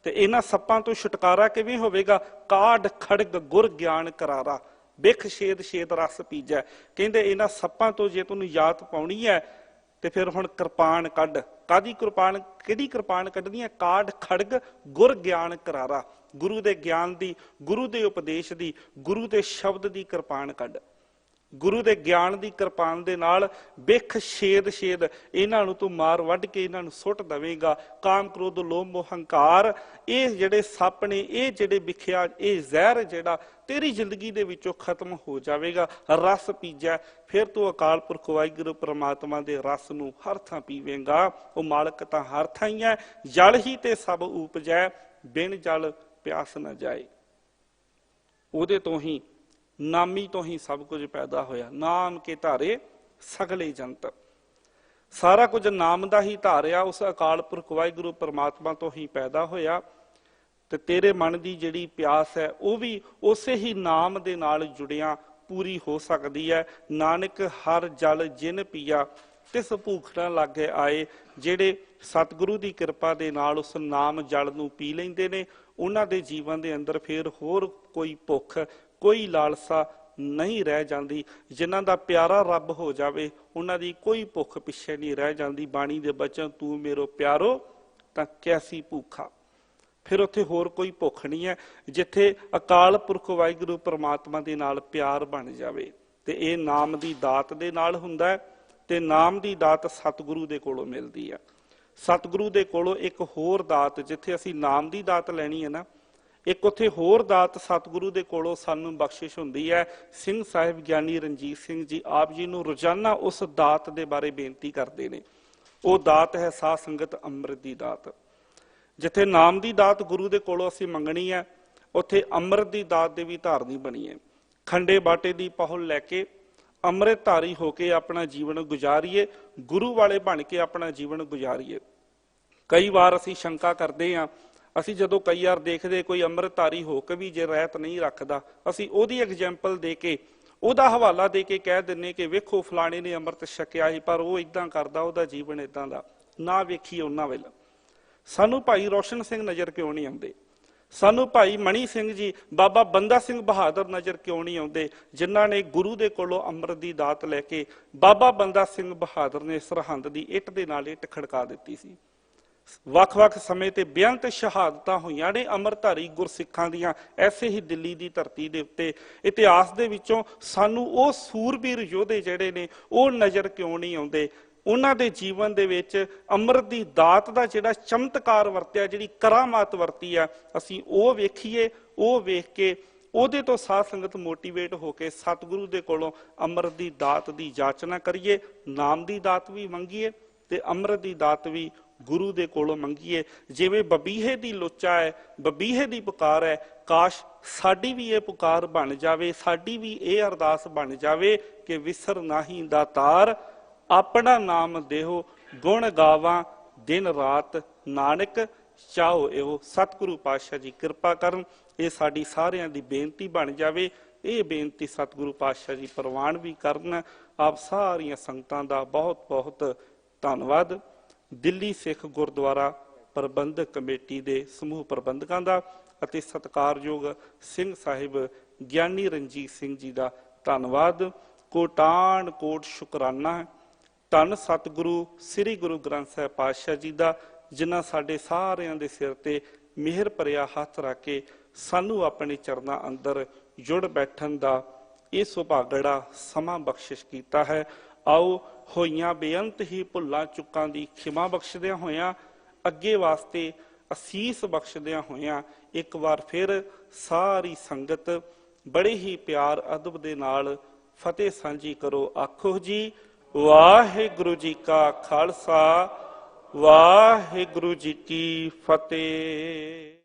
ते इन्हां सप्पां तो छुटकारा किवें होवेगा? काढ़ खड़ग गुर ज्ञान करारा, बिख छेद छेद रस पीजै। कहते इन्हां सप्पां तो जे तू निजात पाउणी है, ते फिर हुण किरपान कढ। कादी किरपान? किहड़ी किरपान कढनी है? काढ़ खड़ग गुर ज्ञान करारा। गुरु दे ज्ञान दी, गुरु दे उपदेश दी, गुरु दे शब्द दी किरपान कढ। ਗੁਰੂ ਦੇ ਗਿਆਨ ਦੀ ਕਿਰਪਾਨ ਦੇ ਨਾਲ ਬਿਖ ਛੇਦ ਛੇਦ ਇਹਨਾਂ ਨੂੰ ਤੂੰ ਮਾਰ ਵੱਢ ਕੇ ਇਹਨਾਂ ਨੂੰ ਸੁੱਟ ਦੇਵੇਂਗਾ। ਕਾਮ ਕ੍ਰੋਧ ਲੋਭ ਮੋਹ ਹੰਕਾਰ, ਇਹ ਜਿਹੜੇ ਸੱਪ ਨੇ, ਇਹ ਜਿਹੜੇ ਵਿਖਿਆ, ਇਹ ਜ਼ਹਿਰ ਜਿਹੜਾ ਤੇਰੀ ਜ਼ਿੰਦਗੀ ਦੇ ਵਿੱਚੋਂ ਖਤਮ ਹੋ ਜਾਵੇਗਾ। ਰਸ ਪੀਜੈ, ਫਿਰ ਤੂੰ ਅਕਾਲ ਪੁਰਖ ਵਾਹਿਗੁਰੂ ਪ੍ਰਮਾਤਮਾ ਦੇ ਰਸ ਨੂੰ ਹਰ ਥਾਂ ਪੀਵੇਂਗਾ। ਉਹ ਮਾਲਕ ਤਾਂ ਹਰ ਥਾਂ ਹੀ ਹੈ, ਜਲ ਹੀ ਤੇ ਸਭ ਉਪਜੈ, ਬਿਨ ਜਲ ਪਿਆਸ ਨਾ ਜਾਏ। ਉਹਦੇ ਤੋਂ ਹੀ, ਨਾਮੀ ਤੋਂ ਹੀ ਸਭ ਕੁਝ ਪੈਦਾ ਹੋਇਆ। ਨਾਮ ਕੇ ਧਾਰੇ ਸਗਲੇ ਜੰਤ, ਸਾਰਾ ਕੁਝ ਨਾਮ ਦਾ ਹੀ ਧਾਰਿਆ, ਉਸ ਅਕਾਲ ਪੁਰਖ ਵਾਹਿਗੁਰੂ ਪ੍ਰਮਾਤਮਾ ਤੋਂ ਹੀ ਪੈਦਾ ਹੋਇਆ। ਤੇ ਤੇਰੇ ਮਨ ਦੀ ਜਿਹੜੀ ਪਿਆਸ ਹੈ ਉਹ ਵੀ ਉਸੇ ਹੀ ਨਾਮ ਦੇ ਨਾਲ ਜੁੜਿਆ ਪੂਰੀ ਹੋ ਸਕਦੀ ਹੈ। ਨਾਨਕ ਹਰ ਜਲ ਜਿਨ ਪੀਆ ਤਿਸ ਭੂਖ ਨਾ ਲਾਗੇ ਆਏ। ਜਿਹੜੇ ਸਤਿਗੁਰੂ ਦੀ ਕਿਰਪਾ ਦੇ ਨਾਲ ਉਸ ਨਾਮ ਜਲ ਨੂੰ ਪੀ ਲੈਂਦੇ ਨੇ, ਉਹਨਾਂ ਦੇ ਜੀਵਨ ਦੇ ਅੰਦਰ ਫਿਰ ਹੋਰ ਕੋਈ ਭੁੱਖ, ਕੋਈ ਲਾਲਸਾ ਨਹੀਂ ਰਹਿ ਜਾਂਦੀ। ਜਿਨ੍ਹਾਂ ਦਾ ਪਿਆਰਾ ਰੱਬ ਹੋ ਜਾਵੇ, ਉਹਨਾਂ ਦੀ ਕੋਈ ਭੁੱਖ ਪਿੱਛੇ ਨਹੀਂ ਰਹਿ ਜਾਂਦੀ। ਬਾਣੀ ਦੇ ਬਚਨ ਤੂੰ ਮੇਰੋ ਪਿਆਰੋ ਤਾਂ ਕੈਸੀ ਭੁੱਖਾ, ਫਿਰ ਉੱਥੇ ਹੋਰ ਕੋਈ ਭੁੱਖ ਨਹੀਂ ਹੈ। ਜਿੱਥੇ ਅਕਾਲ ਪੁਰਖ ਵਾਹਿਗੁਰੂ ਪ੍ਰਮਾਤਮਾ ਦੇ ਨਾਲ ਪਿਆਰ ਬਣ ਜਾਵੇ, ਤੇ ਇਹ ਨਾਮ ਦੀ ਦਾਤ ਦੇ ਨਾਲ ਹੁੰਦਾ ਹੈ। ਤੇ ਨਾਮ ਦੀ ਦਾਤ ਸਤਿਗੁਰੂ ਦੇ ਕੋਲੋਂ ਮਿਲਦੀ ਹੈ। ਸਤਿਗੁਰੂ ਦੇ ਕੋਲੋਂ ਇੱਕ ਹੋਰ ਦਾਤ, ਜਿੱਥੇ ਅਸੀਂ ਨਾਮ ਦੀ ਦਾਤ ਲੈਣੀ ਹੈ ਨਾ, ਇੱਕ ਉੱਥੇ ਹੋਰ ਦਾਤ ਸਤਿਗੁਰੂ ਦੇ ਕੋਲੋਂ ਸਾਨੂੰ ਬਖਸ਼ਿਸ਼ ਹੁੰਦੀ ਹੈ। ਸਿੰਘ ਸਾਹਿਬ ਗਿਆਨੀ ਰਣਜੀਤ ਸਿੰਘ ਜੀ ਆਪ ਜੀ ਨੂੰ ਰੋਜ਼ਾਨਾ ਉਸ ਦਾਤ ਦੇ ਬਾਰੇ ਬੇਨਤੀ ਕਰਦੇ ਨੇ। ਉਹ ਦਾਤ ਹੈ ਸਾਧ ਸੰਗਤ ਅੰਮ੍ਰਿਤ ਦੀ ਦਾਤ। ਜਿੱਥੇ ਨਾਮ ਦੀ ਦਾਤ ਗੁਰੂ ਦੇ ਕੋਲੋਂ ਅਸੀਂ ਮੰਗਣੀ ਹੈ, ਉੱਥੇ ਅੰਮ੍ਰਿਤ ਦੀ ਦਾਤ ਦੇ ਵੀ ਧਾਰਨੀ ਬਣੀ ਹੈ। ਖੰਡੇ ਬਾਟੇ ਦੀ ਪਹੁਲ ਲੈ ਕੇ ਅੰਮ੍ਰਿਤ ਧਾਰੀ ਹੋ ਕੇ ਆਪਣਾ ਜੀਵਨ ਗੁਜ਼ਾਰੀਏ, ਗੁਰੂ ਵਾਲੇ ਬਣ ਕੇ ਆਪਣਾ ਜੀਵਨ ਗੁਜ਼ਾਰੀਏ। ਕਈ ਵਾਰ ਅਸੀਂ ਸ਼ੰਕਾ ਕਰਦੇ ਹਾਂ, ਅਸੀਂ ਜਦੋਂ ਕਈ ਵਾਰ ਦੇਖਦੇ ਕੋਈ ਅੰਮ੍ਰਿਤਧਾਰੀ ਹੋ ਕੇ ਵੀ ਜੇ ਰਹਿਤ ਨਹੀਂ ਰੱਖਦਾ, ਅਸੀਂ ਉਹਦੀ ਐਗਜ਼ਾਮਪਲ ਦੇ ਕੇ, ਉਹਦਾ ਹਵਾਲਾ ਦੇ ਕੇ ਕਹਿ ਦਿੰਨੇ ਕਿ ਵੇਖੋ ਫਲਾਣੇ ਨੇ ਅੰਮ੍ਰਿਤ ਛਕਿਆ ਸੀ, ਪਰ ਉਹ ਇਦਾਂ ਕਰਦਾ, ਉਹਦਾ ਜੀਵਨ ਇਦਾਂ ਦਾ। ਨਾ ਵੇਖੀਏ ਉਹਨਾਂ ਵੱਲ। ਸਾਨੂੰ ਭਾਈ ਰੋਸ਼ਨ ਸਿੰਘ ਨਜ਼ਰ ਕਿਉਂ ਨਹੀਂ ਆਉਂਦੇ? ਸਾਨੂੰ ਭਾਈ ਮਣੀ ਸਿੰਘ ਜੀ, ਬਾਬਾ ਬੰਦਾ ਸਿੰਘ ਬਹਾਦਰ ਨਜ਼ਰ ਕਿਉਂ ਨਹੀਂ ਆਉਂਦੇ, ਜਿਨ੍ਹਾਂ ਨੇ ਗੁਰੂ ਦੇ ਕੋਲੋਂ ਅੰਮ੍ਰਿਤ ਦੀ ਦਾਤ ਲੈ ਕੇ ਬਾਬਾ ਬੰਦਾ ਸਿੰਘ ਬਹਾਦਰ ਨੇ ਸਰਹੰਦ ਦੀ ਇੱਟ ਦੇ ਨਾਲ ਇੱਟ ਖੜਕਾ ਦਿੱਤੀ ਸੀ। ਵੱਖ-ਵੱਖ ਸਮੇਂ ਤੇ ਬੇਅੰਤ ਸ਼ਹਾਦਤਾਂ ਹੋਈਆਂ ਨੇ ਅੰਮ੍ਰਿਤਧਾਰੀ ਗੁਰਸਿੱਖਾਂ ਦੀਆਂ, ਐਸੇ ਹੀ ਦਿੱਲੀ ਦੀ ਧਰਤੀ ਦੇ ਉੱਤੇ। ਇਤਿਹਾਸ ਦੇ ਵਿੱਚੋਂ ਸਾਨੂੰ ਉਹ ਸੂਰਬੀਰ ਯੋਧੇ ਜਿਹੜੇ ਨੇ ਉਹ ਨਜ਼ਰ ਕਿਉਂ ਨਹੀਂ ਆਉਂਦੇ? ਉਹਨਾਂ ਦੇ ਜੀਵਨ ਦੇ ਵਿੱਚ ਅੰਮ੍ਰਿਤ ਦੀ ਦਾਤ ਦਾ ਜਿਹੜਾ ਚਮਤਕਾਰ ਵਰਤਿਆ, ਜਿਹੜੀ ਕਰਾਮਾਤ ਵਰਤੀ ਆ, ਅਸੀਂ ਉਹ ਵੇਖੀਏ। ਉਹ ਵੇਖ ਕੇ ਉਹਦੇ ਤੋਂ ਸਾਧ ਸੰਗਤ ਮੋਟੀਵੇਟ ਹੋ ਕੇ ਸਤਿਗੁਰੂ ਦੇ ਕੋਲੋਂ ਅੰਮ੍ਰਿਤ ਦੀ ਦਾਤ ਦੀ ਜਾਚਨਾ ਕਰੀਏ। ਨਾਮ ਦੀ ਦਾਤ ਵੀ ਮੰਗੀਏ ਤੇ ਅੰਮ੍ਰਿਤ ਦੀ ਦਾਤ ਵੀ ਗੁਰੂ ਦੇ ਕੋਲੋਂ ਮੰਗੀਏ। ਜਿਵੇਂ ਬਬੀਹੇ ਦੀ ਲੋਚਾ ਹੈ, ਬਬੀਹੇ ਦੀ ਪੁਕਾਰ ਹੈ, ਕਾਸ਼ ਸਾਡੀ ਵੀ ਇਹ ਪੁਕਾਰ ਬਣ ਜਾਵੇ, ਸਾਡੀ ਵੀ ਇਹ ਅਰਦਾਸ ਬਣ ਜਾਵੇ ਕਿ ਵਿਸਰ ਨਾਹੀਂ ਦਾਤਾਰ, ਆਪਣਾ ਨਾਮ ਦੇਹੋ ਗੁਣ ਗਾਵਾਂ ਦਿਨ ਰਾਤ, ਨਾਨਕ ਚਾਹੋ ਇਹੋ। ਸਤਿਗੁਰੂ ਪਾਤਸ਼ਾਹ ਜੀ ਕਿਰਪਾ ਕਰਨ, ਇਹ ਸਾਡੀ ਸਾਰਿਆਂ ਦੀ ਬੇਨਤੀ ਬਣ ਜਾਵੇ। ਇਹ ਬੇਨਤੀ ਸਤਿਗੁਰੂ ਪਾਤਸ਼ਾਹ ਜੀ ਪ੍ਰਵਾਨ ਵੀ ਕਰਨ। ਆਪ ਸਾਰੀਆਂ ਸੰਗਤਾਂ ਦਾ ਬਹੁਤ ਬਹੁਤ ਧੰਨਵਾਦ। ਦਿੱਲੀ ਸਿੱਖ ਗੁਰਦੁਆਰਾ ਪ੍ਰਬੰਧਕ ਕਮੇਟੀ ਦੇ ਸਮੂਹ ਪ੍ਰਬੰਧਕਾਂ ਦਾ ਅਤੇ ਸਤਿਕਾਰਯੋਗ ਸਿੰਘ ਸਾਹਿਬ ਗਿਆਨੀ ਰਣਜੀਤ ਸਿੰਘ ਜੀ ਦਾ ਧੰਨਵਾਦ। ਕੋਟਾਨ ਕੋਟ ਸ਼ੁਕਰਾਨਾ ਹੈ। ਧੰਨ ਸਤਿਗੁਰੂ ਸ੍ਰੀ ਗੁਰੂ ਗ੍ਰੰਥ ਸਾਹਿਬ ਪਾਤਸ਼ਾਹ ਜੀ ਦਾ, ਜਿਨ੍ਹਾਂ ਸਾਡੇ ਸਾਰਿਆਂ ਦੇ ਸਿਰ ਤੇ ਮਿਹਰ ਭਰਿਆ ਹੱਥ ਰੱਖ ਕੇ ਸਾਨੂੰ ਆਪਣੇ ਚਰਨਾਂ ਅੰਦਰ ਜੁੜ ਬੈਠਣ ਦਾ ਇਹ ਸੁਭਾਗੜਾ ਸਮਾਂ ਬਖਸ਼ਿਸ਼ ਕੀਤਾ ਹੈ। ਆਓ ਹੋਈਆਂ ਬੇਅੰਤ ਹੀ ਭੁੱਲਾਂ ਚੁੱਕਾਂ ਦੀ ਖਿਮਾ ਬਖਸ਼ਦਿਆਂ ਹੋਇਆਂ, ਅੱਗੇ ਵਾਸਤੇ ਅਸੀਸ ਬਖਸ਼ਦਿਆਂ ਹੋਇਆਂ, ਇੱਕ ਵਾਰ ਫਿਰ ਸਾਰੀ ਸੰਗਤ ਬੜੇ ਹੀ ਪਿਆਰ ਅਦਬ ਦੇ ਨਾਲ ਫਤਿਹ ਸਾਂਝੀ ਕਰੋ। ਆਖੋ ਜੀ ਵਾਹਿਗੁਰੂ ਜੀ ਕਾ ਖਾਲਸਾ, ਵਾਹਿਗੁਰੂ ਜੀ ਕੀ ਫਤਿਹ।